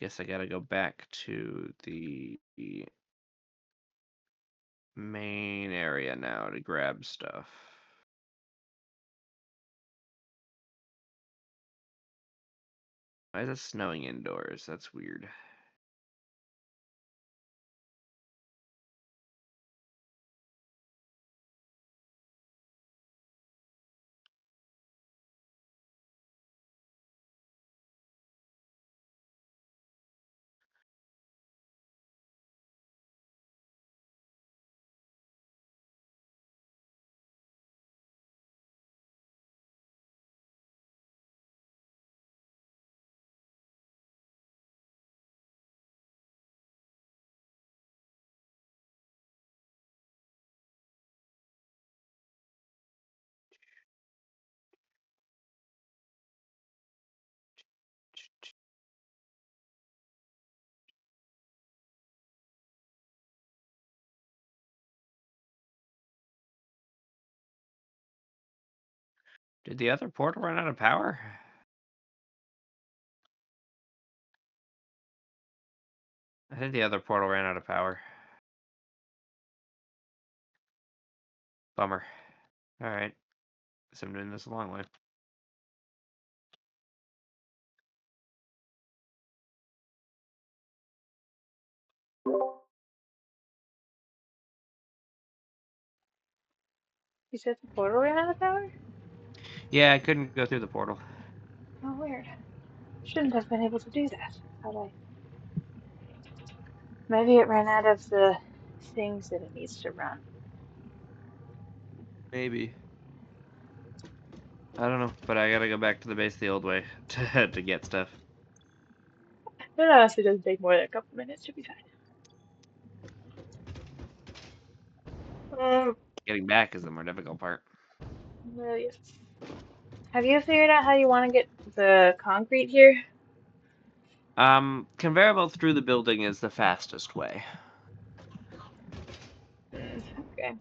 Guess I gotta go back to the main area now to grab stuff. Why is it snowing indoors? That's weird. Did the other portal run out of power? I think the other portal ran out of power. Bummer. Alright. Guess I'm doing this a long way. You said the portal ran out of power? Yeah, I couldn't go through the portal. Oh, weird. Shouldn't have been able to do that. Had I? Maybe it ran out of the things that it needs to run. Maybe. I don't know, but I gotta go back to the base the old way to get stuff. It honestly doesn't take more than a couple minutes to be fine. Getting back is the more difficult part. Well, yes. Have you figured out how you want to get the concrete here? Conveyor belt through the building is the fastest way. Okay.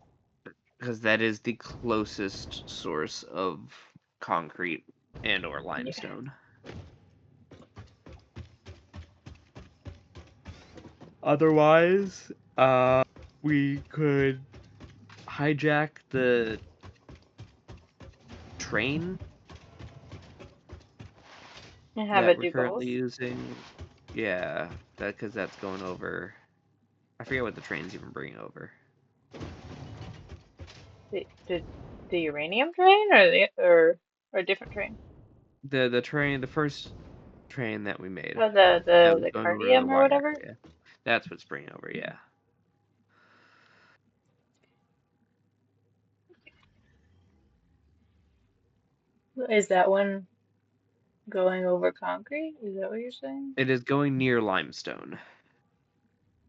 Because that is the closest source of concrete and or Yeah. limestone. Otherwise, we could hijack the train And have that it we're do both? currently using. Yeah, because that's going over. I forget what the train's even bringing over. The uranium train or a different train? The train, the first train that we made. Oh, That was the going over to the cardium or water. whatever? Yeah. That's what's bringing over, yeah. Is that one going over concrete? Is that what you're saying? It is going near limestone.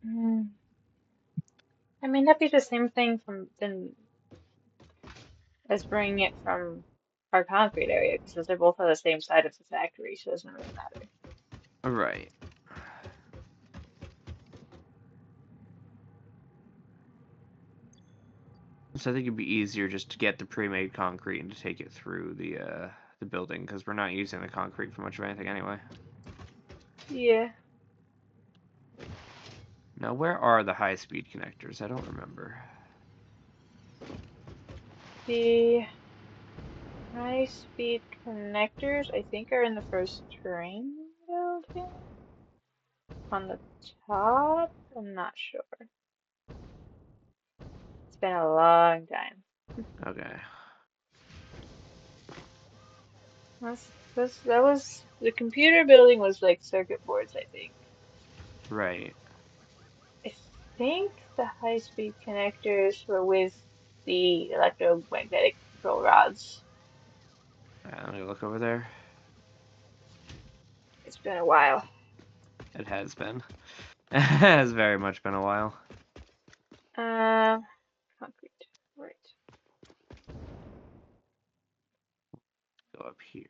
Mm. I mean, that'd be the same thing as bringing it from our concrete area, because they're both on the same side of the factory, so it doesn't really matter. Right. So I think it'd be easier just to get the pre-made concrete and to take it through the building, because we're not using the concrete for much of anything anyway. Yeah. Now, where are the high-speed connectors? I don't remember. The high-speed connectors, I think, are in the first train building. On the top? I'm not sure. It's been a long time. Okay. That was the computer building was like circuit boards, I think. Right. I think the high-speed connectors were with the electromagnetic control rods. Let me look over there. It's been a while. It has been. It has very much been a while. Concrete. Right. Go up here.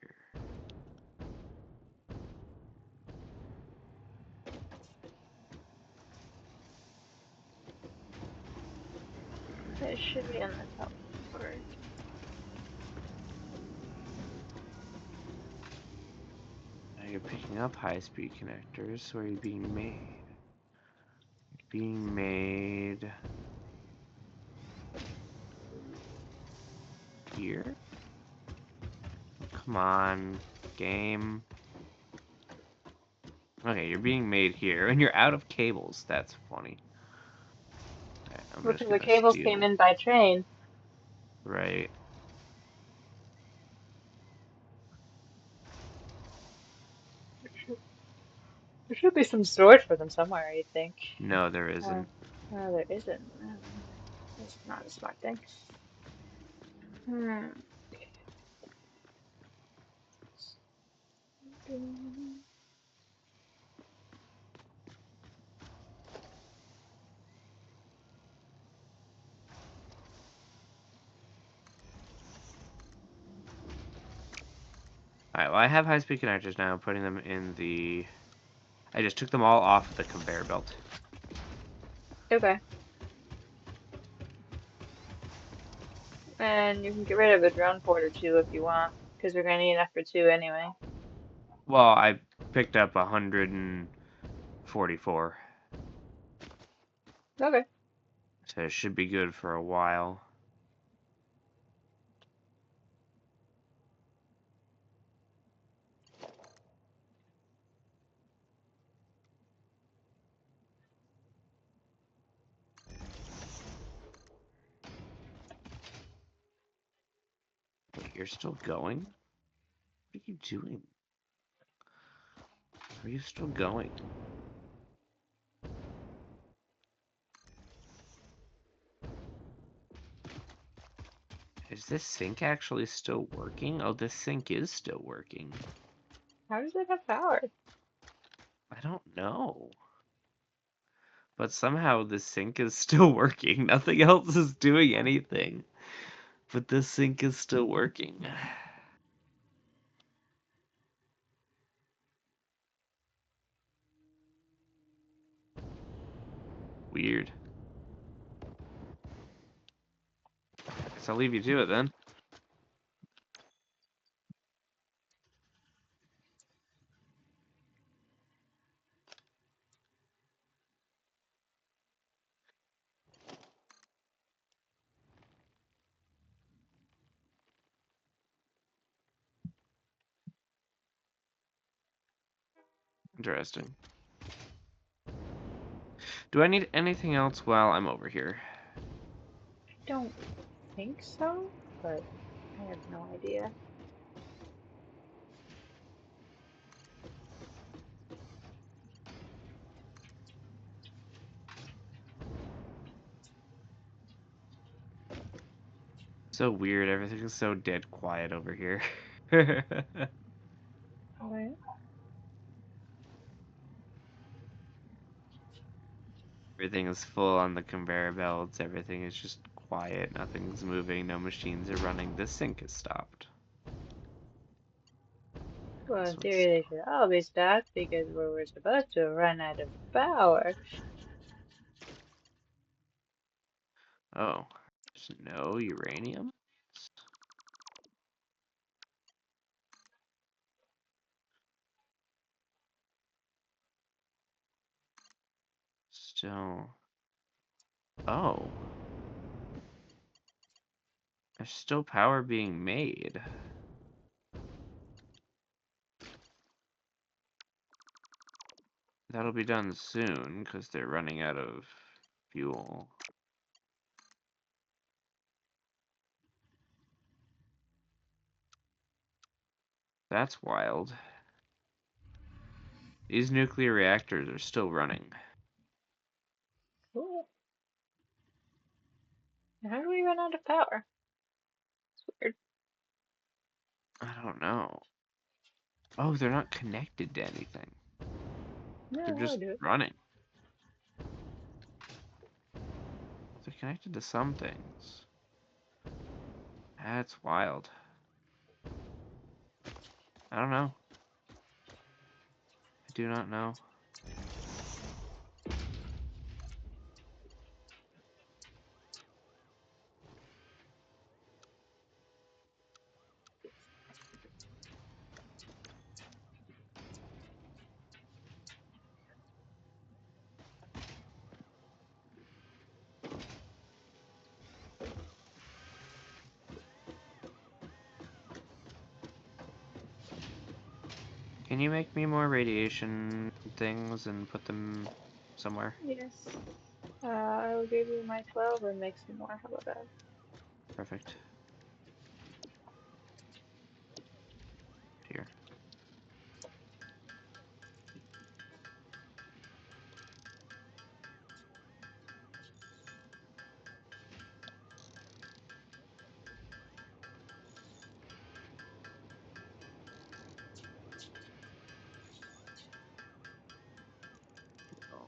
It should be on the top part. Now you're picking up high-speed connectors. Where are you being made? Being made here? Come on, game. Okay, you're being made here, and you're out of cables. That's funny. Alright, I'm just Because the gonna cables came steal. in by train. Right. There should be some storage for them somewhere, I think. No, there Uh, isn't. no, there isn't. That's not a smart thing. Hmm. Alright, well, I have high-speed connectors now. I'm putting them in the... I just took them all off the conveyor belt. Okay. And you can get rid of a drone porter too if you want, because we're gonna need enough for two anyway. Well, I picked up 144. Okay. So it should be good for a while. Wait, you're still going? What are you doing? Are you still going? Is this sink actually still working? Oh, this sink is still working. How does it have power? I don't know. But somehow this sink is still working. Nothing else is doing anything. But this sink is still working. Weird. Guess I'll leave you to it then. Interesting. Do I need anything else while I'm over here? I don't think so, but I have no idea. So weird. Everything is so dead quiet over here. Right. Everything is full on the conveyor belts. Everything is just quiet. Nothing's moving. No machines are running. The sink is stopped. Well, This in one's theory, they should all be stopped because we're supposed to run out of power. oh, there's no uranium. Still. Oh, there's still power being made. That'll be done soon because they're running out of fuel. That's wild. These nuclear reactors are still running. Cool. How do we run out of power? It's weird. I don't know. Oh, they're not connected to anything. No, They're that just would do it. running. They're connected to some things. That's wild. I don't know. I do not know. Can you make me more radiation things and put them somewhere? Yes. I will give you my 12 and make some more. How about that? Perfect. Here. Oh.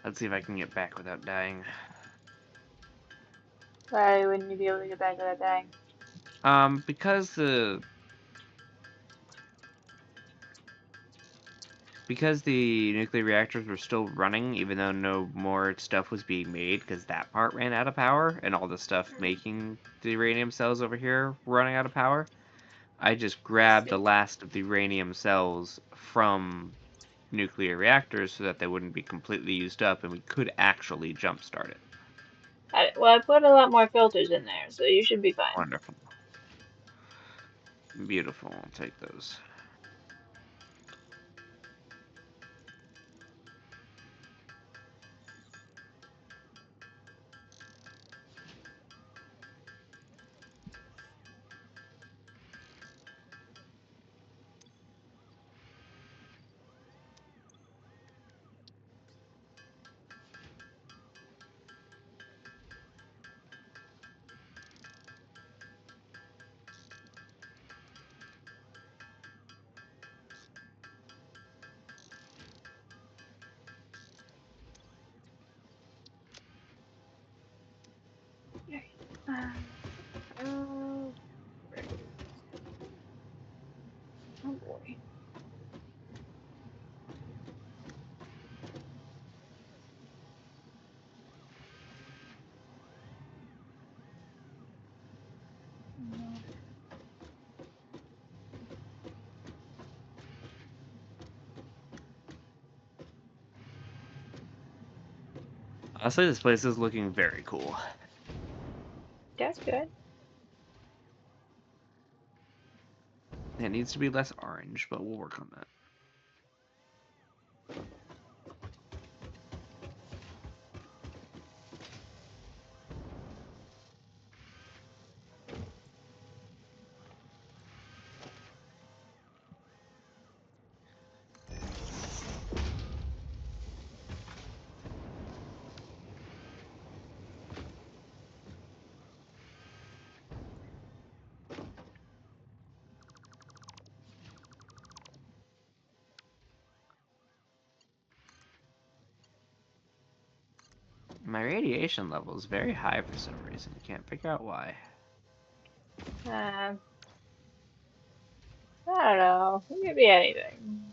Let's see if I can get back without dying. Why wouldn't you be able to get back to that thing? Because the nuclear reactors were still running, even though no more stuff was being made, because that part ran out of power, and all the stuff making the uranium cells over here were running out of power, I just I grabbed the see. last of the uranium cells from nuclear reactors so that they wouldn't be completely used up, and we could actually jumpstart it. Well, I put a lot more filters in there, so you should be fine. Wonderful. Beautiful. I'll take those. Okay. Oh, oh boy. No. Honestly, this place is looking very cool. That's good. It needs to be less orange, but we'll work on that. My radiation level is very high for some reason. Can't figure out why. I don't know. It could be anything.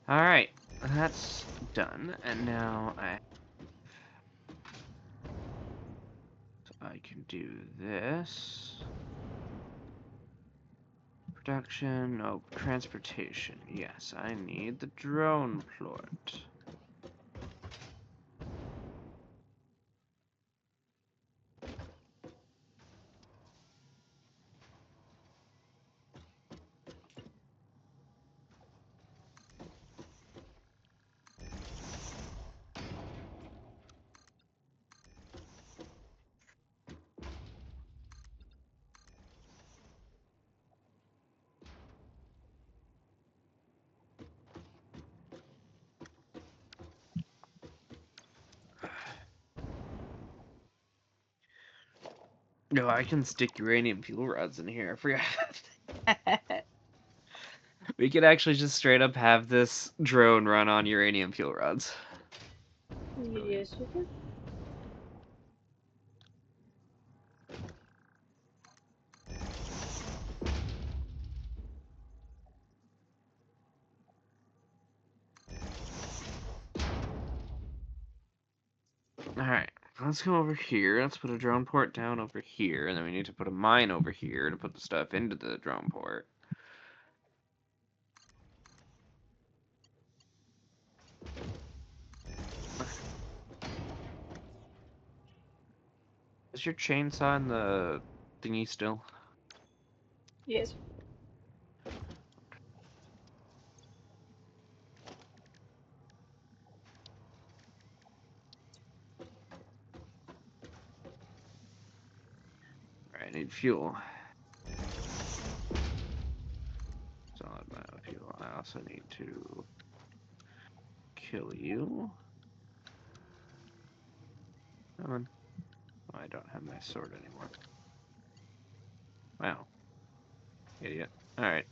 Alright, that's done. And now I can do this. Production, oh, transportation. Yes, I need the drone plort. No, I can stick uranium fuel rods in here. I forgot. We could actually just straight up have this drone run on uranium fuel rods. Yes, you could. Alright, let's go over here. Let's put a drone port down over here, and then we need to put a mine over here to put the stuff into the drone port. Is your chainsaw in the thingy still? Yes. Alright, I need fuel. Solid biofuel. I also need to kill you. Come on. Oh, I don't have my sword anymore. Wow. Idiot. Alright.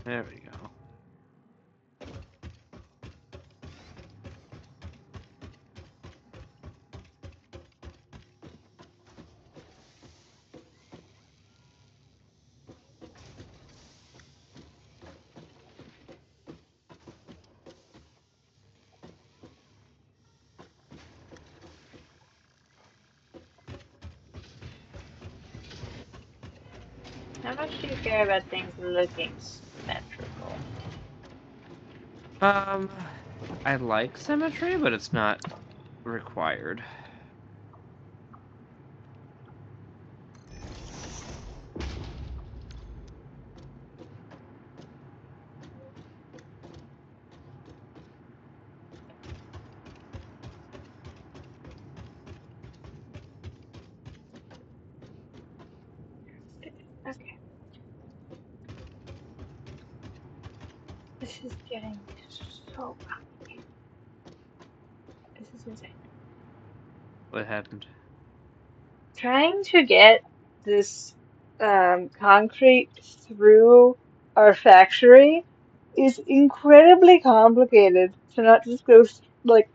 There we go. How much do you care about things looking symmetrical? I like symmetry, but it's not required. Okay. This is getting so complicated. This is insane. What happened? trying to get this concrete through our factory is incredibly complicated to not just go like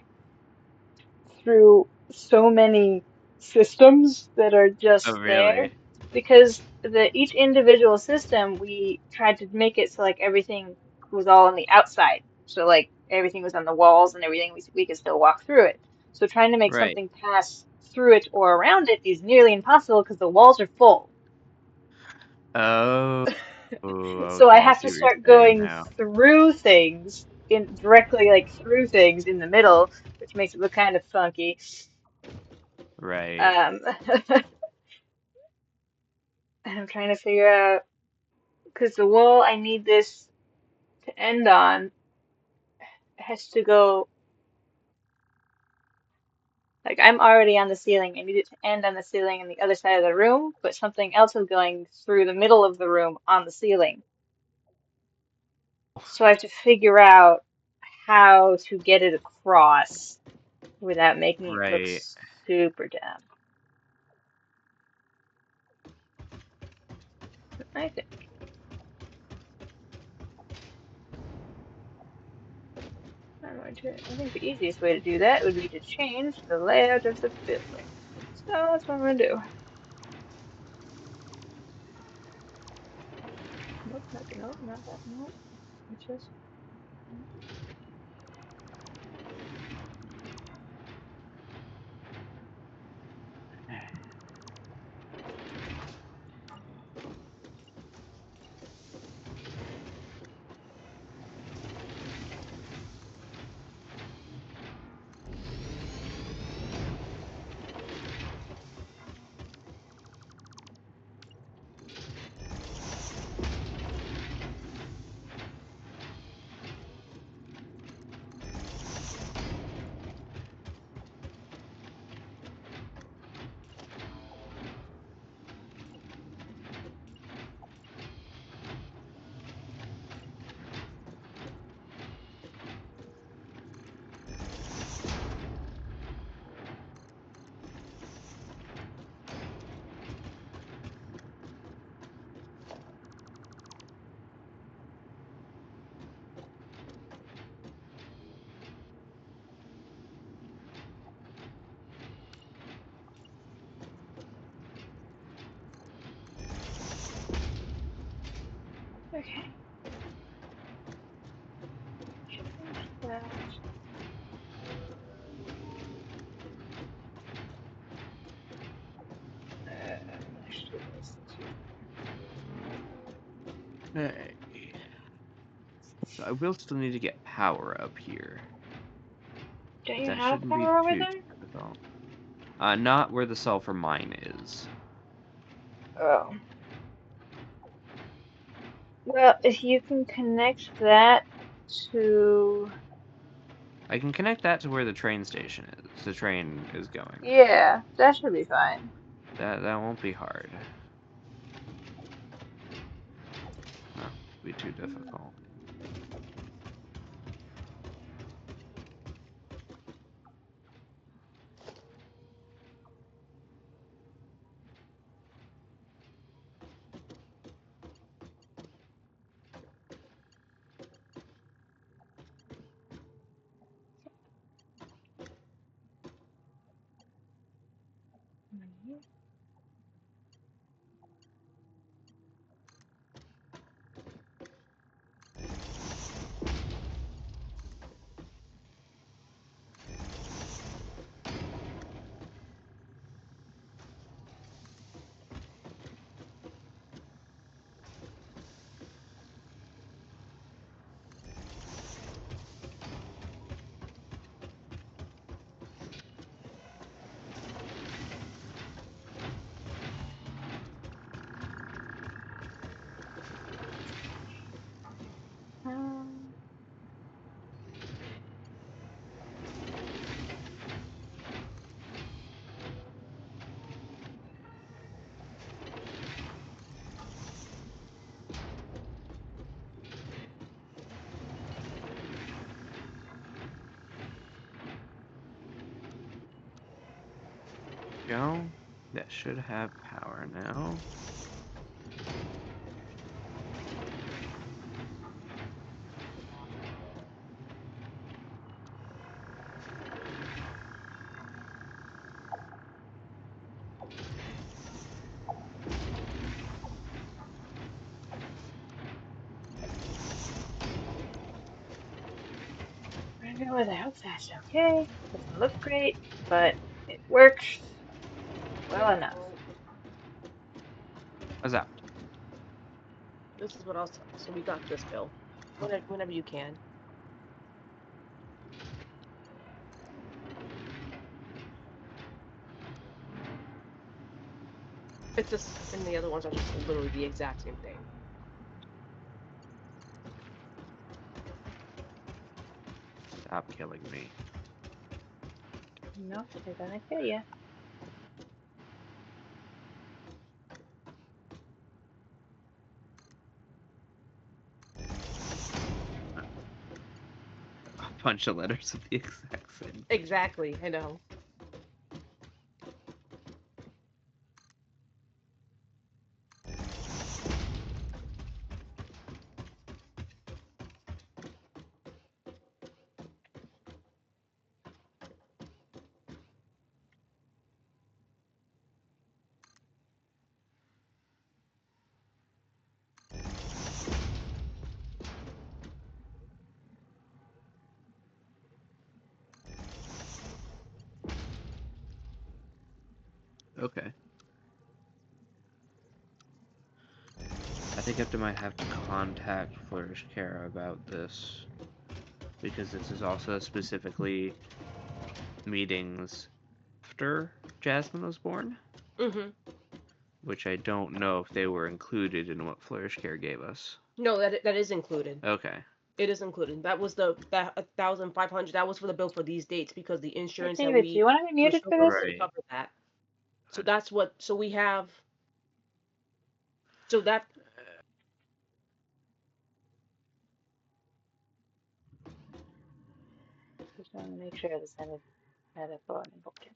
through so many systems that are Oh, just there, really? because each individual system we tried to make it so like everything was all on the outside, so like everything was on the walls and everything we could still walk through it. So trying to make Right. something pass through it or around it is nearly impossible because the walls are full. Oh, So I okay. I have see to what you're start saying going now. through things in directly like through things in the middle, which makes it look kind of funky. Right. Um, and I'm trying to figure out because the wall I need this to end on has to go like I'm already on the ceiling. I need it to end on the ceiling on the other side of the room, but something else is going through the middle of the room on the ceiling. So I have to figure out how to get it across without making it look Right. super dumb. I think. I think the easiest way to do that would be to change the layout of the building. So that's what I'm gonna do. Nope, nope, not that. Nope. It's just. Okay. Change that. Actually, this is Okay. So I will still need to get power up here, Don't but you that have shouldn't be power over too there? difficult. Not where the sulfur mine is. Oh. Well, if you can connect that to. I can connect that to where the train station is. The train is going. Yeah, that should be fine. That won't be hard. Not be too difficult. Um, Go. That should have power now. I don't know whether I hope that's okay. Doesn't look great, but it works well enough. What's up? This is what I was talking. So we got this, Bill. Whenever you can. It's just, and the other ones are just literally the exact same thing. Stop killing me. No, they're gonna kill you. A bunch of letters with the exact same. Exactly, I know. Okay. I think I might have to contact Flourish Kara about this, because this is also specifically meetings after Jasmine was born, which I don't know if they were included in what Flourish Care gave us. No, that is included. Okay. It is included. That was that 1,500. That was for the bill for these dates because the insurance Hey, that David, do you want to be muted for this? Right. cover that. So that's what. So we have. So that. Just want to make sure this had a phone important.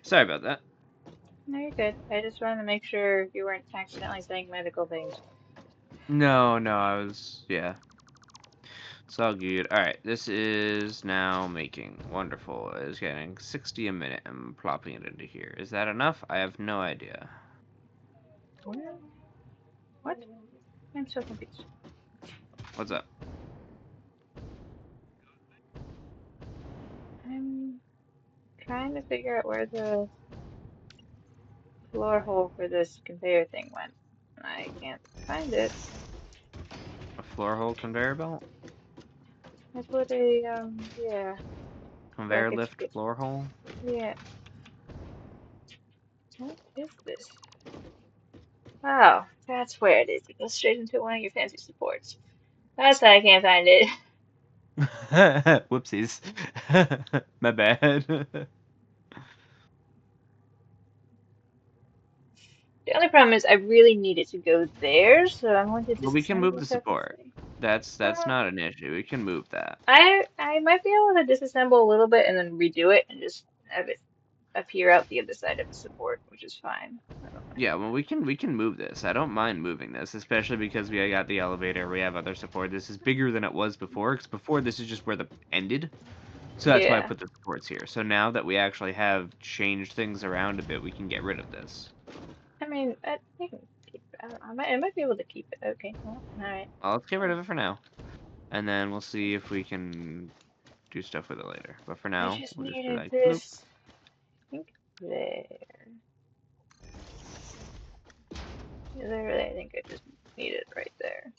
Sorry about that. No, you're good. I just wanted to make sure you weren't accidentally saying medical things. No, I was, yeah. It's all good. Alright, this is now making. Wonderful. It's getting 60 a minute. I'm plopping it into here. Is that enough? I have no idea. What? I'm so confused. What's up? I'm trying to figure out where the floor hole for this conveyor thing went. I can't find it. A floor hole conveyor belt? That's what yeah. Conveyor Brackets lift get. floor hole? Yeah. What is this? Oh, that's where it is. It goes straight into one of your fancy supports. That's why I can't find it. Whoopsies. My bad. The only problem is I really need it to go there, so I'm going to But we can move disassemble the stuff and support. say. That's not an issue. We can move that. I might be able to disassemble a little bit and then redo it and just have it appear out the other side of the support, which is fine. I don't mind. Yeah, well, we can move this. I don't mind moving this, especially because we got the elevator. We have other support. This is bigger than it was before. Because before this is just where the ended. So that's why I Yeah. put the supports here. So now that we actually have changed things around a bit, we can get rid of this. I mean, I can keep it. I might be able to keep it. Okay. Well, all right. Well, let's get rid of it for now, and then we'll see if we can do stuff with it later. But for I now, just we'll just be needed like, bloop. this. I think there. Literally, I think I just need it right there.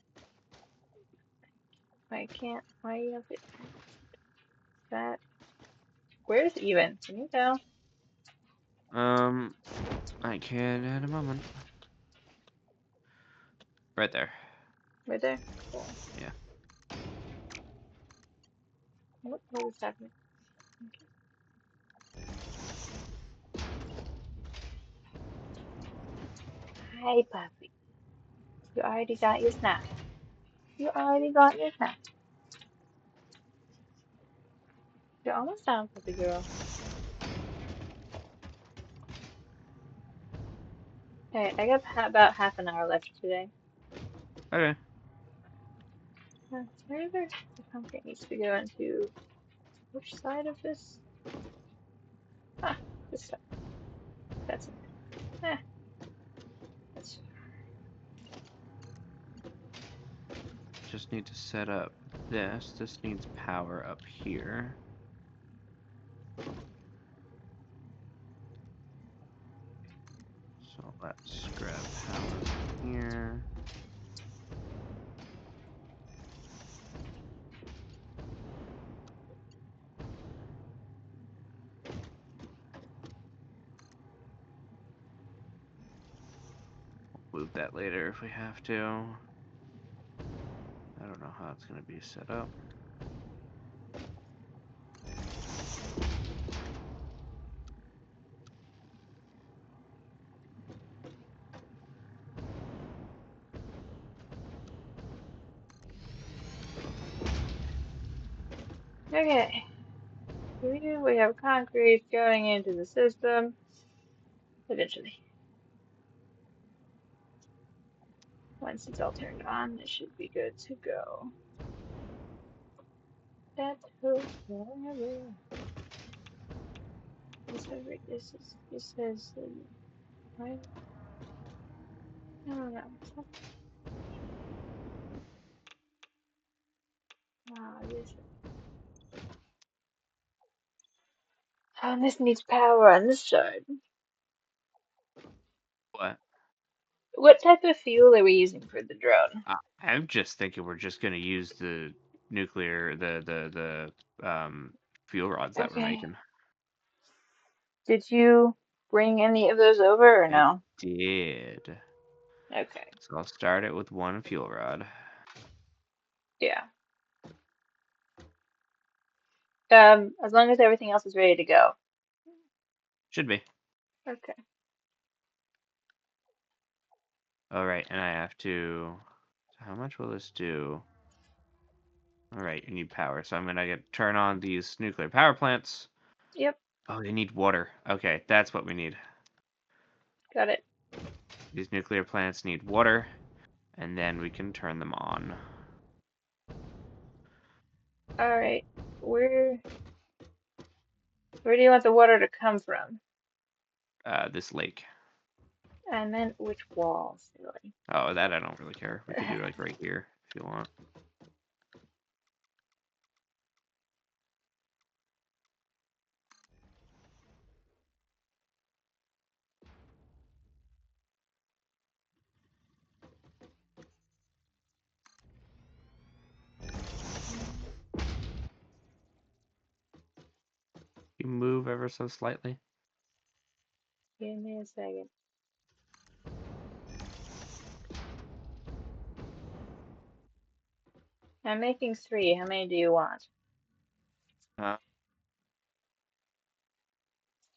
I can't. Why you have it? That. Where's even? Can you tell? I can in a moment. Right there. Right there. Cool. Yeah. What is happening? Hi, puppy. You already got your snack. You already got your snack. You're almost done, puppy girl. Alright, I got about half an hour left today. Okay. Wherever the concrete needs to go into which side of this? Ah, this side. That's it. Eh, that's Just need to set up this. This needs power up here. So let's grab power from here. Move that later if we have to. I don't know how it's going to be set up. okay. We have concrete going into the system. Eventually. Once it's all turned on, it should be good to go. That goes forever. This says, what? No. Ah, this. Oh, and this needs power on this side. What? What type of fuel are we using for the drone? I'm just thinking we're just going to use the nuclear, the fuel rods that we're Okay. making. Did you bring any of those over or I no? did. Okay. So I'll start it with one fuel rod. Yeah. As long as everything else is ready to go. Should be. Okay. All right, and I have to. How much will this do? All right, you need power, so I'm gonna turn on these nuclear power plants. Yep. Oh, they need water. Okay, that's what we need. Got it. These nuclear plants need water, and then we can turn them on. All right. Where do you want the water to come from? This lake. I meant which wall, silly. Oh, that I don't really care. We could do like right here if you want. You move ever so slightly. Give me a second. I'm making 3. How many do you want? Uh,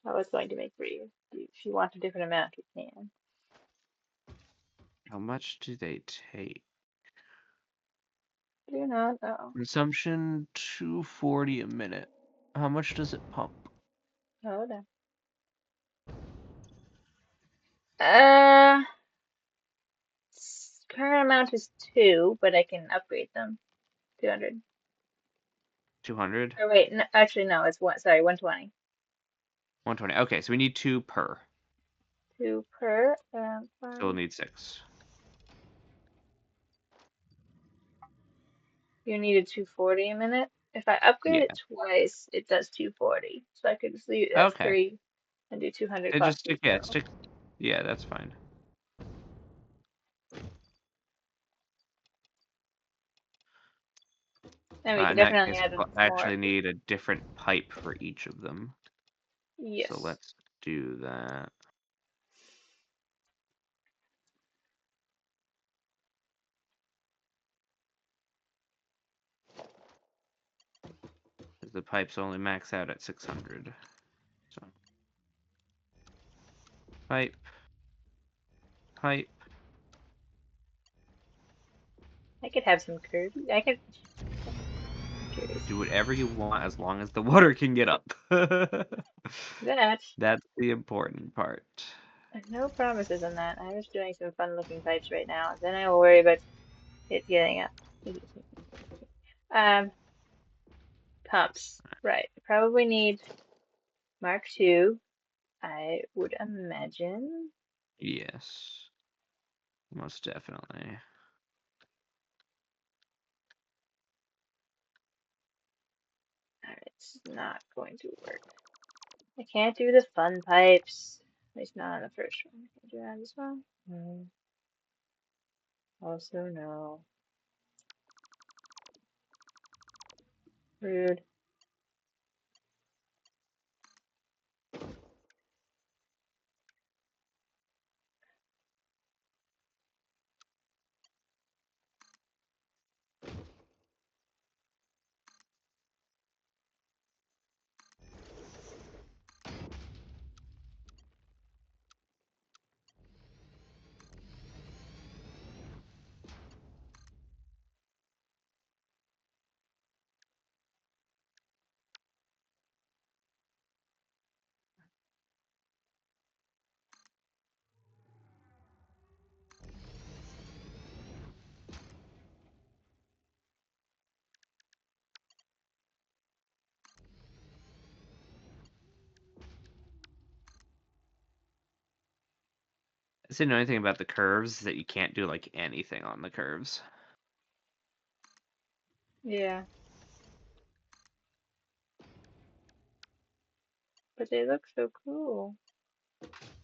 I was going to make 3. If you want a different amount, we can. how much do they take? Do not know. Consumption 240 a minute. How much does it pump? Hold on. Uh, current amount is 2, but I can upgrade them. 200. 200? Oh wait, no, actually no, it's one. Sorry, 120. 120. Okay, so we need 2 per. 2 per. So we'll need 6. You needed 240 a minute. If I upgrade Yeah. it twice, it does 240. So I could just leave it at Okay. 3 and do 200 It just cost as stick. Yeah, well. stick. Yeah, that's fine. And we can In that definitely case, add we'll in more. actually need a different pipe for each of them. So Yes. let's do that. The pipes only max out at 600. So pipe, pipe. I could have some Kirby. I could. Curious. Do whatever you want as long as the water can get up. That. That's the important part. No promises on that. I'm just doing some fun looking pipes right now. Then I will worry about it getting up. Um, pumps. Right. Probably need Mark II, I would imagine. Yes, most definitely. It's not going to work. I can't do the fun pipes. At least not on the first one. I can do that as well. No. Also, no. Rude. I didn't know anything about the curves that you can't do like anything on the curves. Yeah. But they look so cool.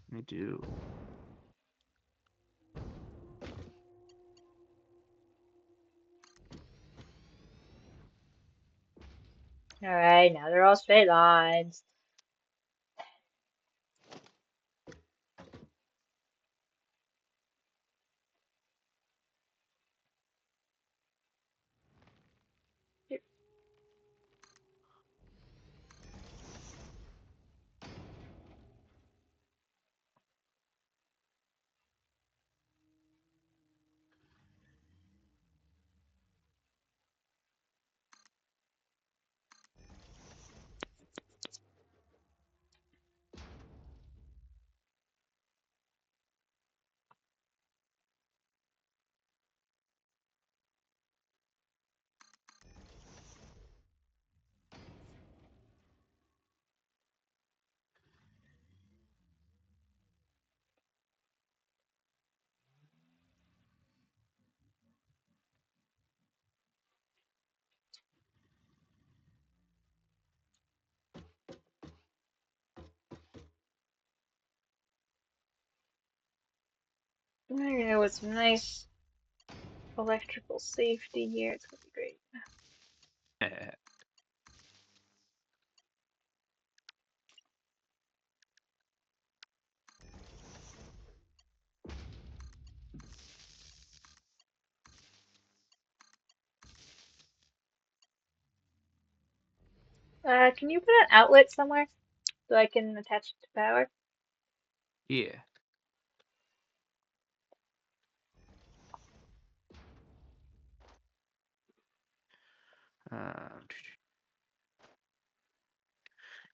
They do. Alright, now they're all straight lines. I'm gonna go with some nice electrical safety here. It's gonna be great. Can you put an outlet somewhere so I can attach it to power? Yeah.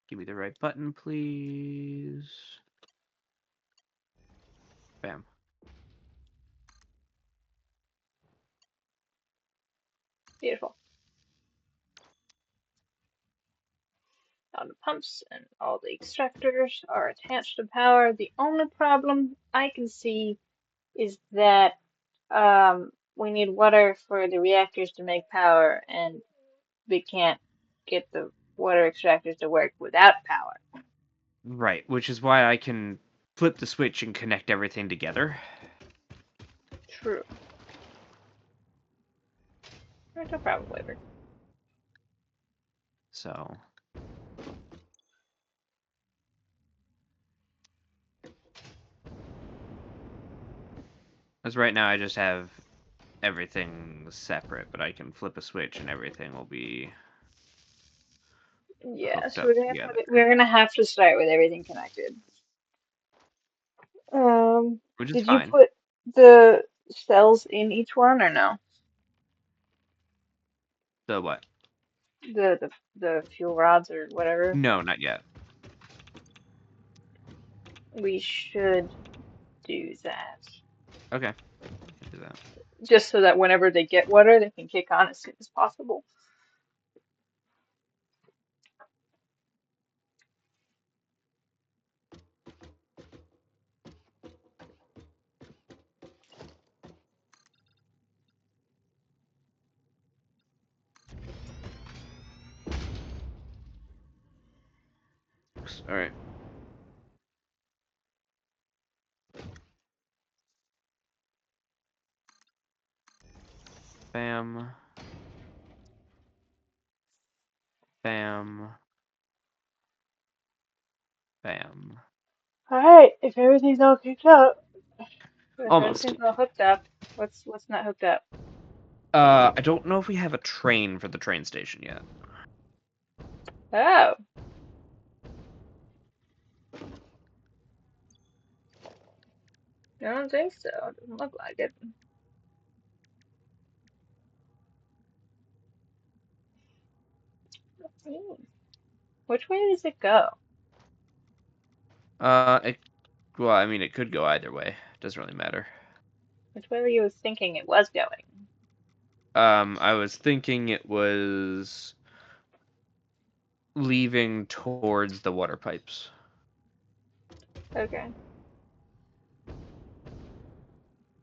Give me the right button, please. Bam. Beautiful. All the pumps and all the extractors are attached to power. The only problem I can see is that we need water for the reactors to make power, and we can't get the water extractors to work without power. Right, which is why I can flip the switch and connect everything together. True. That'll probably work. So, as right now I just have everything separate, but I can flip a switch and everything will be Yeah, hooked so up together. we're gonna have to start with everything connected. Which is Did you fine. put the cells in each one or no? So what? The fuel rods or whatever? No, not yet. We should do that. Okay. Do that. Just so that whenever they get water, they can kick on as soon as possible. Alright. Bam. Bam. Bam. Alright, if everything's all hooked up, if Almost. everything's all hooked up, what's not hooked up? I don't know if we have a train for the train station yet. Oh. I don't think so. It doesn't look like it. Which way does it go? Well, I mean, it could go either way. Doesn't really matter. Which way were you thinking it was going? I was thinking it was leaving towards the water pipes. Okay.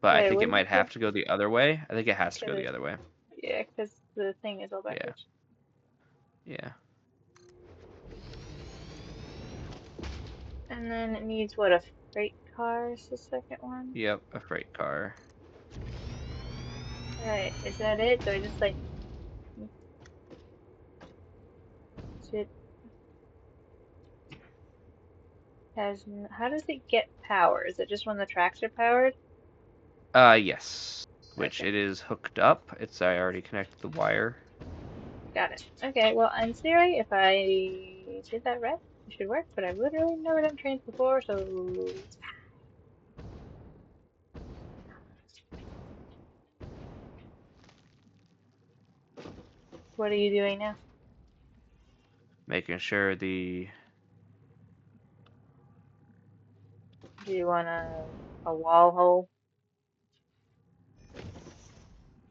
But I Wait, think it wouldn't might it go? have to go the other way. I think it has to go the Cause, other way. yeah, because the thing is all Yeah. backwards. Yeah. And then it needs what, a freight car is the second one? Yep, a freight car. Alright, is that it? Do I just like it how does it get power? Is it just when the tracks are powered? Yes. Which Okay, it is hooked up. I already connected the wire. got it. Okay, well in theory, if I did that right, it should work, but I've literally never done trains before, so what are you doing now? Making sure the... Do you want a wall hole?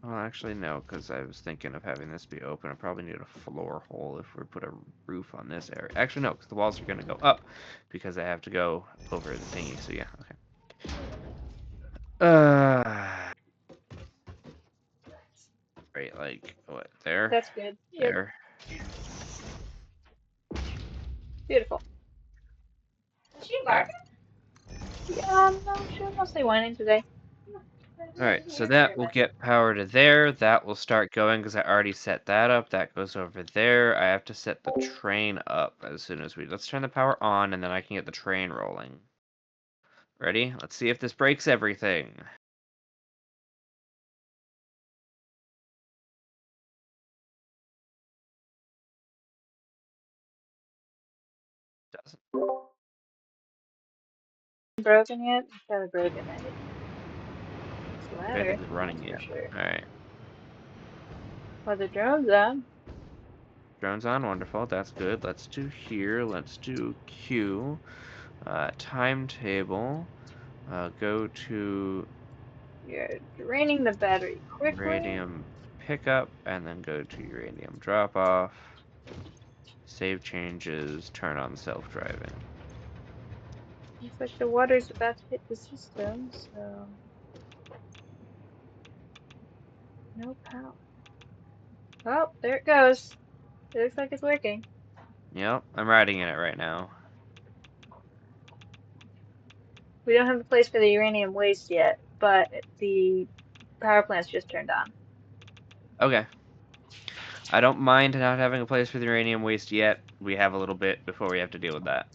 Well, actually, no, because I was thinking of having this be open. I probably need a floor hole if we put a roof on this area. Actually, no, because the walls are going to go up because I have to go over the thingy. So, yeah, okay. Right, like, what, there? That's good. Yep, There. beautiful. Is she There. barking? Yeah, no, she was mostly whining today. I Alright, didn't so hear that very will much. get power to there. That will start going because I already set that up. That goes over there. I have to set the train up as soon as we... Let's turn the power on, and then I can get the train rolling. Ready? Let's see if this breaks everything. broken yet? It's kind of broken, right? It's I louder, think it's running that's for yet. sure. Alright. Well, the drone's on. Drone's on, wonderful. That's good. Let's do here. Let's do Q. Timetable. Go to You're draining the battery quickly. uranium pickup, and then go to uranium drop off. Save changes. Turn on self-driving. Looks like the water's about to hit the system, so no power. Oh, there it goes. It looks like it's working. Yep, I'm riding in it right now. We don't have a place for the uranium waste yet, but the power plant's just turned on. Okay. I don't mind not having a place for the uranium waste yet. We have a little bit before we have to deal with that.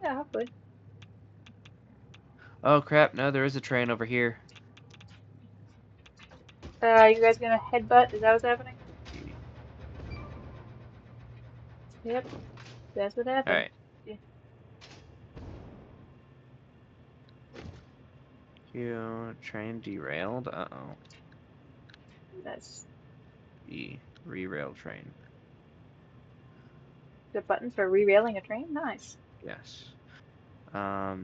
Yeah, hopefully. Oh crap, no, there is a train over here. You guys gonna headbutt? Is that what's happening? Yep, that's what happened. Alright. Yeah. Q, train derailed. Uh-oh. That's E, re-rail train. the button for re-railing a train? Nice. Yes.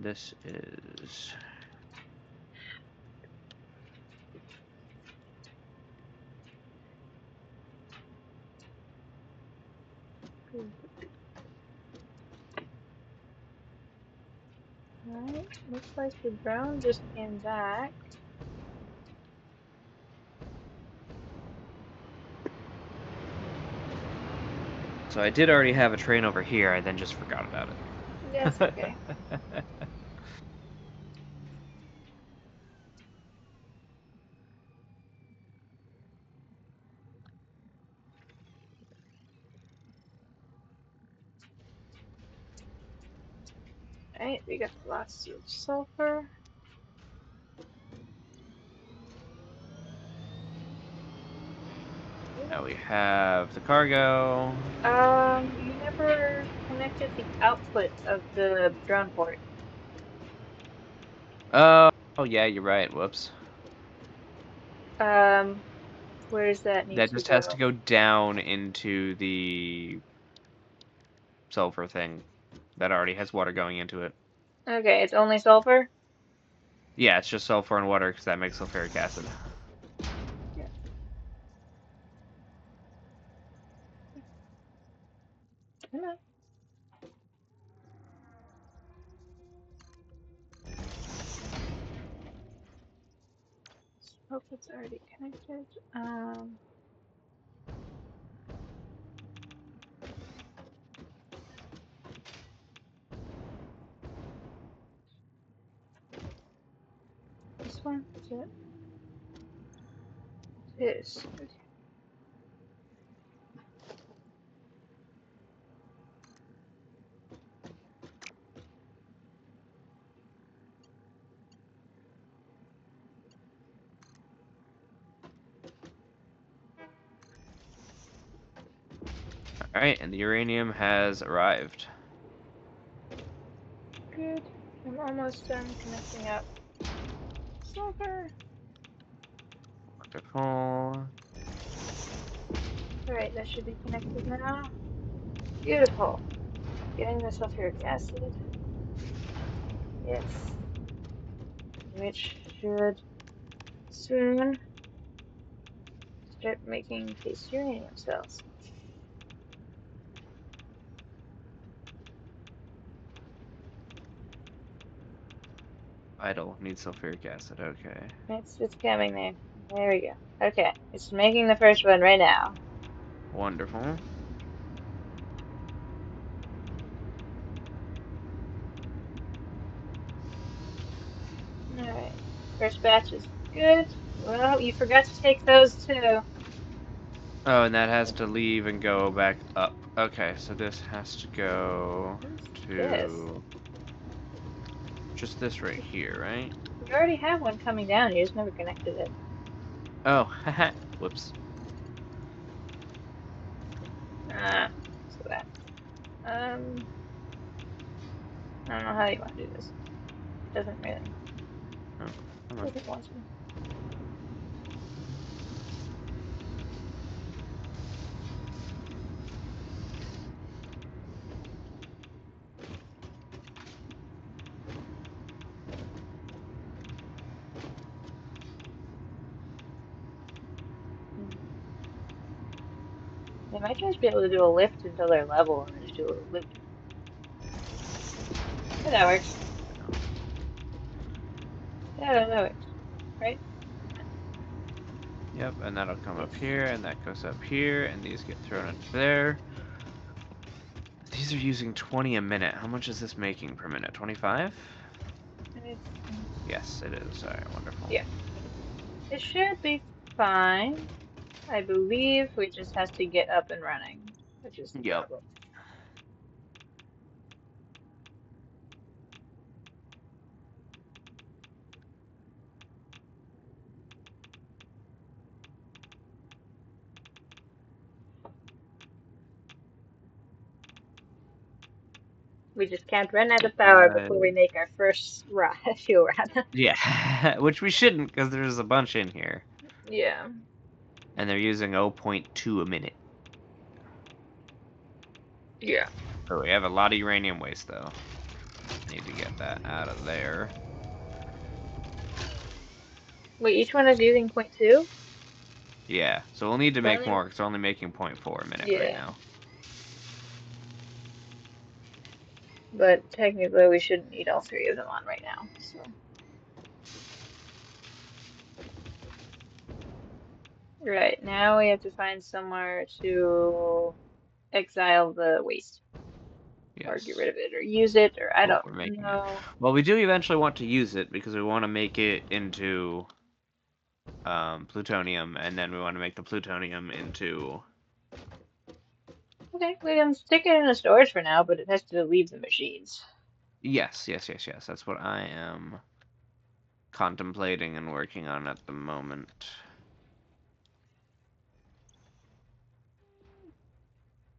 This is... Alright, looks like the drone just came back. So I did already have a train over here, I then just forgot about That's it. okay. Alright, we got lots of sulfur. Now we have the cargo. You never connected the output of the drone port. Oh, yeah, you're right. Whoops. Where does that need That to just has to go? go down into the sulfur thing that already has water going into it. Okay, it's only sulfur? Yeah, it's just sulfur and water because that makes sulfuric acid. Yeah. Come on. Hope it's already connected. This one? Is it? It is. Okay. Alright, and the uranium has arrived. Good. I'm almost done connecting up sulfur. Wonderful. Alright, that should be connected now. Beautiful. Getting the sulfuric acid. Yes. Which should soon start making case uranium cells. Idle. Needs sulfuric acid. Okay. It's coming there. There we go. Okay, it's making the first one right now. Wonderful. Alright. First batch is good. Well, you forgot to take those too. Oh, and that has to leave and go back up. Okay, so this has to go What's this? to just this right here, right? You already have one coming down, you just never connected it. Oh, haha. Whoops. Ah, so that. don't know how you want to do this. It doesn't really. Oh, come on. Doesn't want to. They might just be able to do a lift until they're level and then just do a little loop. Yeah, that works. Yeah, that works. Right? Yep, and that'll come up Yes. here, and that goes up here, and these get thrown into there. These are using 20 a minute. How much is this making per minute? 25? Yes, it is. Alright, wonderful. Yeah. It should be fine. I believe we just has to get up and running, which is the Yep. problem. We just can't run out of power before we make our first fuel run. Yeah, which we shouldn't, because there's a bunch in here. Yeah. And they're using 0.2 a minute. Yeah. Oh, we have a lot of uranium waste, though. Need to get that out of there. Wait, each one is using 0.2? Yeah, so we'll need to make Only... more, because we're only making 0.4 a minute right Yeah. now. But technically we shouldn't need all three of them on right now, so. Right, now we have to find somewhere to exile the waste. Yes. Or get rid of it, or use it, or I Well, don't we're making know. it. Well, we do eventually want to use it, because we want to make it into plutonium, and then we want to make the plutonium into... Okay, we can stick it in a storage for now, but it has to leave the machines. Yes. That's what I am contemplating and working on at the moment.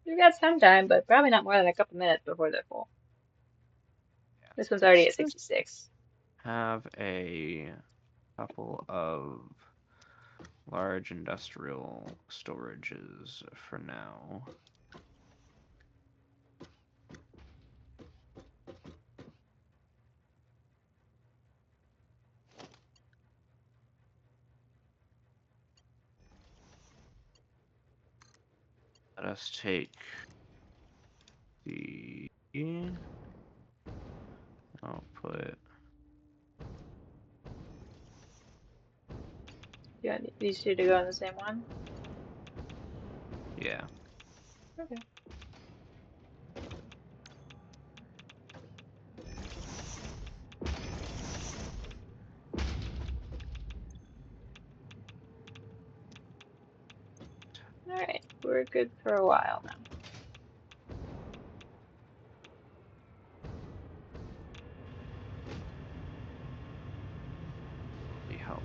We've got some time, but probably not more than a couple minutes before they're full. Yeah. This one's already at 66. Have a couple of large industrial storages for now. Let us take the... I'll put... You want these two to go on the same one? Yeah. Okay. Alright, we're good for a while now. Be helpful.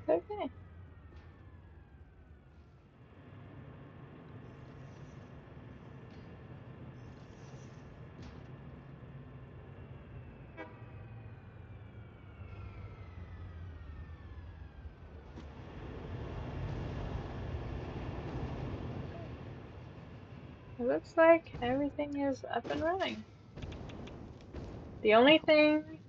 Okay. It looks like everything is up and running. The only thing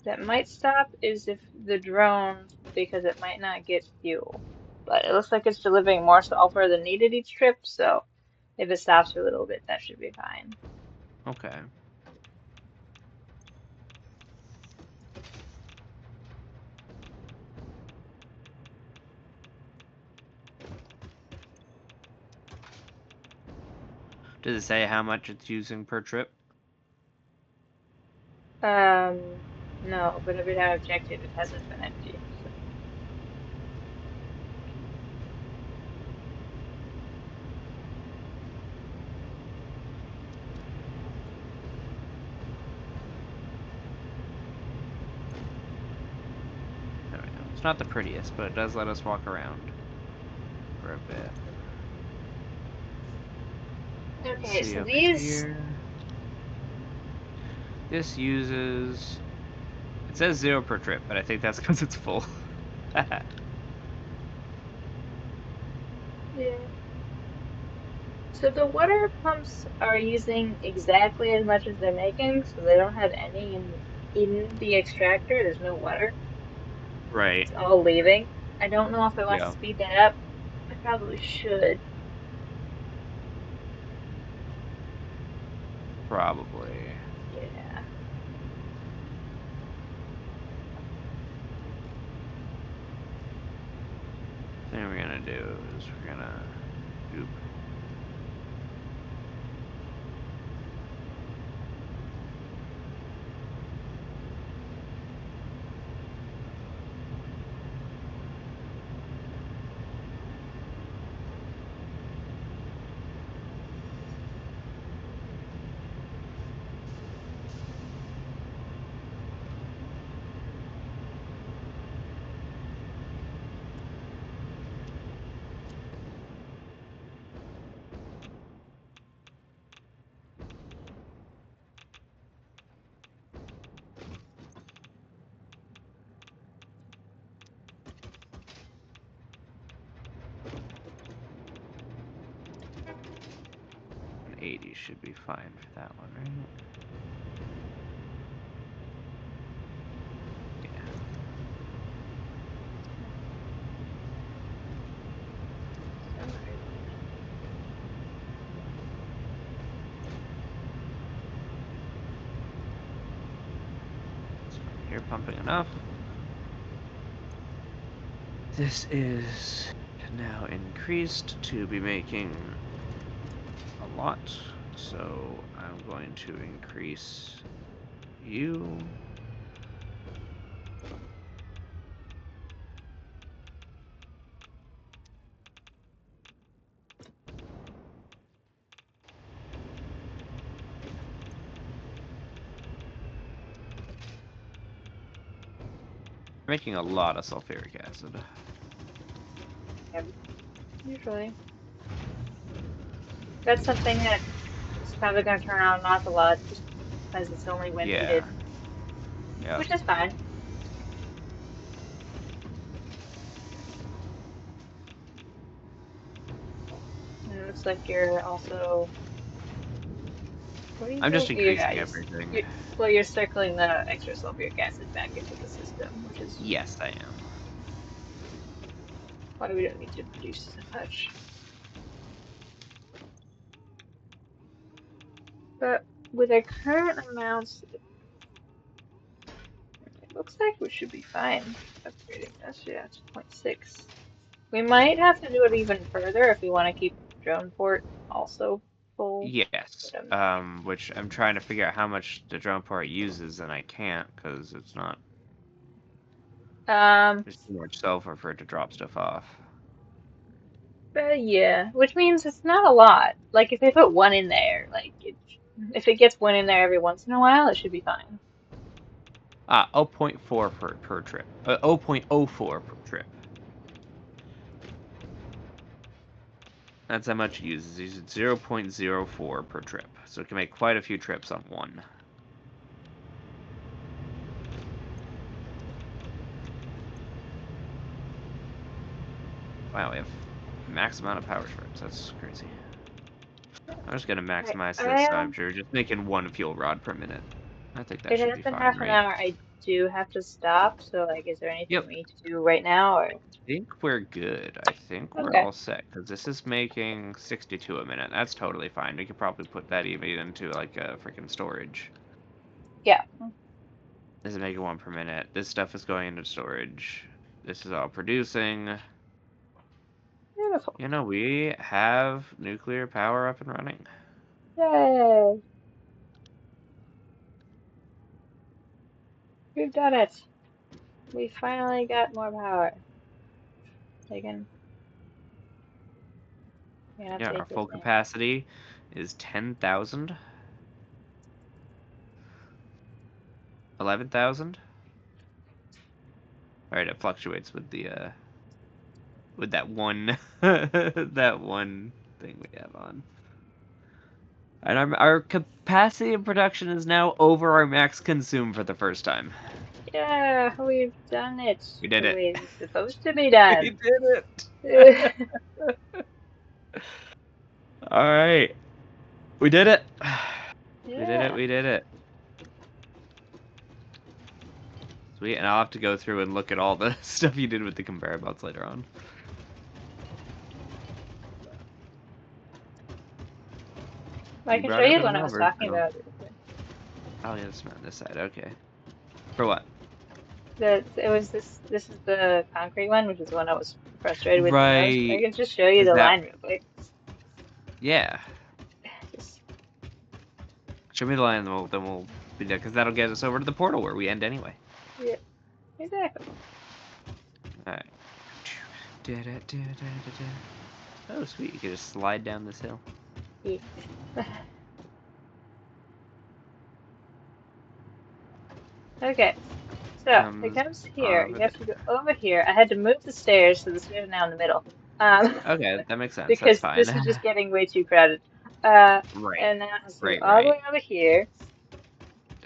that might stop is if the drone, because it might not get fuel. But it looks like it's delivering more sulfur than needed each trip, so if it stops for a little bit, that should be fine. Okay. Does it say how much it's using per trip? No, but every time I've checked it, it hasn't been empty. So. It's not the prettiest, but it does let us walk around for a bit. Okay, See so up these. here. This uses. It says 0 per trip, but I think that's because it's full. Yeah. So the water pumps are using exactly as much as they're making, so they don't have any in the extractor. There's no water. Right. It's all leaving. I don't know if I want to Yeah. speed that up. I probably should. Probably. Yeah. Thing we're gonna do is we're gonna. Oop. An 80 should be fine for that one, right? Yeah. So here, pumping enough. This is now increased to be making a lot. So I'm going to increase you. Making a lot of sulfuric acid. Yeah, usually. That's something that is probably going to turn on and off a lot, just because it's only when Yeah. needed, Yeah. which is fine. And it looks like you're also. What are you I'm doing? just increasing You're, everything. you well, you're circling the extra sulfuric acid back into the system, which is Yes, I am. why we don't need to produce so much. But with our current amounts, it looks like we should be fine upgrading this. Yeah, it's 0.6. We might have to do it even further if we want to keep drone port also full. Yes. But Which I'm trying to figure out how much the drone port uses, and I can't because it's not. um, There's too much sulfur for it to drop stuff off. yeah, which means it's not a lot. Like if they put one in there, if it gets one in there every once in a while, it should be fine. Ah, 0.4 per trip. 0.04 per trip. That's how much it uses. It uses 0.04 per trip. So it can make quite a few trips on one. Wow, we have max amount of power strips. That's crazy. I'm just gonna Right. maximize this so I'm sure just making one fuel rod per minute. I think that It should has be been fine, half an right? hour. I do have to stop, so is there anything Yep. we need to do right now or? I think we're good. I think we're Okay. all set because this is making 62 a minute. That's totally fine. We could probably put that even into like a freaking storage. Yeah. This is making one per minute. This stuff is going into storage. This is all producing. Beautiful. You know, we have nuclear power up and running. Yay. We've done it. We finally got more power. Taken. Yeah, Yeah, our take this full thing. capacity is 10,000, 11,000. Alright, it fluctuates with the with that one that one thing we have on. And our capacity of production is now over our max consume for the first time. Yeah, we've done it. We did The it. way it's supposed to be We done. did it. All right. We did it. We did it. Yeah. We did it. Sweet. And I'll have to go through and look at all the stuff you did with the conveyor belts later on. I You can show brought you the everything one I was over. talking So... about. Oh, yeah, it's not on this side. Okay. For what? It was this. This is the concrete one, which is the one I was frustrated with the most. I Right. can just show you Is the that... line real quick. Yeah. Just Show me the line, then we'll be done, because that'll get us over to the portal where we end anyway. yeah, exactly. Alright. Oh, sweet. You can just slide down this hill. Yeah. Okay, so it comes here. Over You have there. to go over here. I had to move the stairs, so the stairs are now in the middle. Okay, that makes sense. That's Because fine. this is just getting way too crowded. And Right. then it has to go Right, all the right. way over here.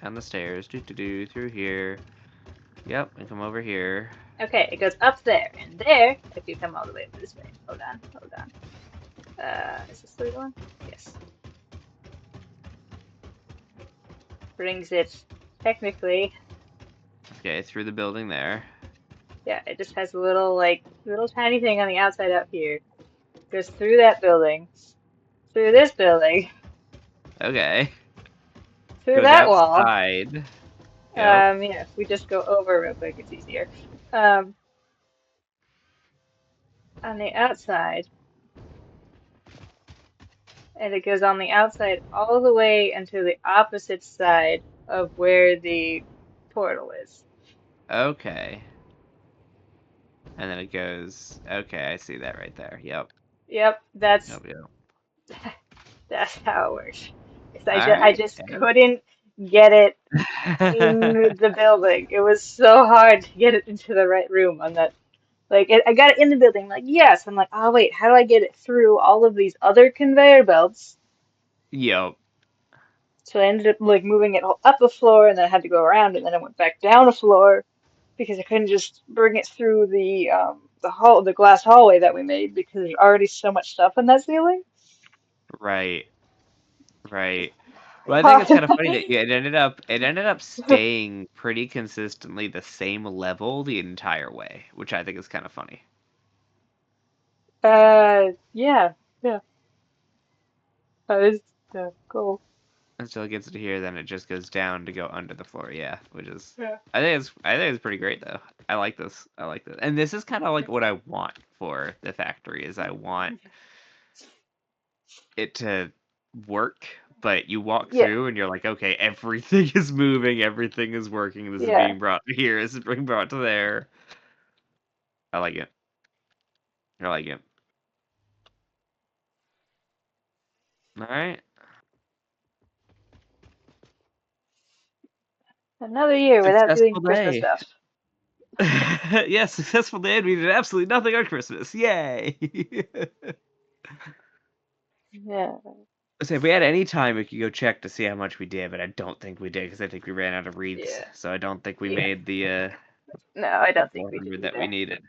Down the stairs. Through here. Yep, and come over here. Okay, it goes up there, and there, if you come all the way up this way. Hold on, hold on. Is this the right one? Yes. Brings it, technically, Okay, through the building there. yeah, it just has a little, like, little tiny thing on the outside out here. Goes through that building, through this building, Okay. through Goes that wall. outside. Yep. Yeah, if we just go over real quick, it's easier. Um, on the outside, and it goes on the outside all the way into the opposite side of where the portal is. Okay. And then it goes... Okay, I see that right there. Yep. Yep, Yep, yep. that's how it works. 'Cause I Alright. just couldn't get it in Yeah. the building. It was so hard to get it into the right room on that. Like, I got it in the building, like, yes. I'm like, oh, wait, how do I get it through all of these other conveyor belts? Yep. So I ended up, like, moving it all up a floor, and then I had to go around, and then I went back down a floor because I couldn't just bring it through the glass hallway that we made because there's already so much stuff in that ceiling. Right. Right. Well, I think it's kind of funny that Hard. it ended up staying pretty consistently the same level the entire way, which I think is kind of funny. Yeah, yeah. That is cool. Until it gets to here, then it just goes down to go under the floor. Yeah, which is Yeah. I think it's pretty great though. I like this. I like this. And this is kind of like what I want for the factory is I want it to work, but you walk Yeah, through and you're like, okay, everything is moving, everything is working. This is yeah. being brought to here. This is being brought to there. I like it. I like it. All right. Another year without doing Successful Christmas day. stuff. Yeah, successful day, and we did absolutely nothing on Christmas. Yay! Yeah. So if we had any time, we could go check to see how much we did, but I don't think we did because I think we ran out of reeds. Yeah. So I don't think we Yeah. made the No, I don't think we did 400 that we either. needed.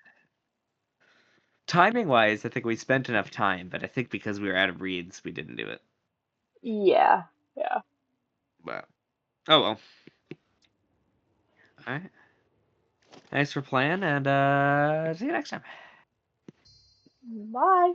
Timing wise, I think we spent enough time, but I think because we were out of reeds, we didn't do it. Yeah. Yeah. But oh well. All right. Thanks for playing, and see you next time. Bye.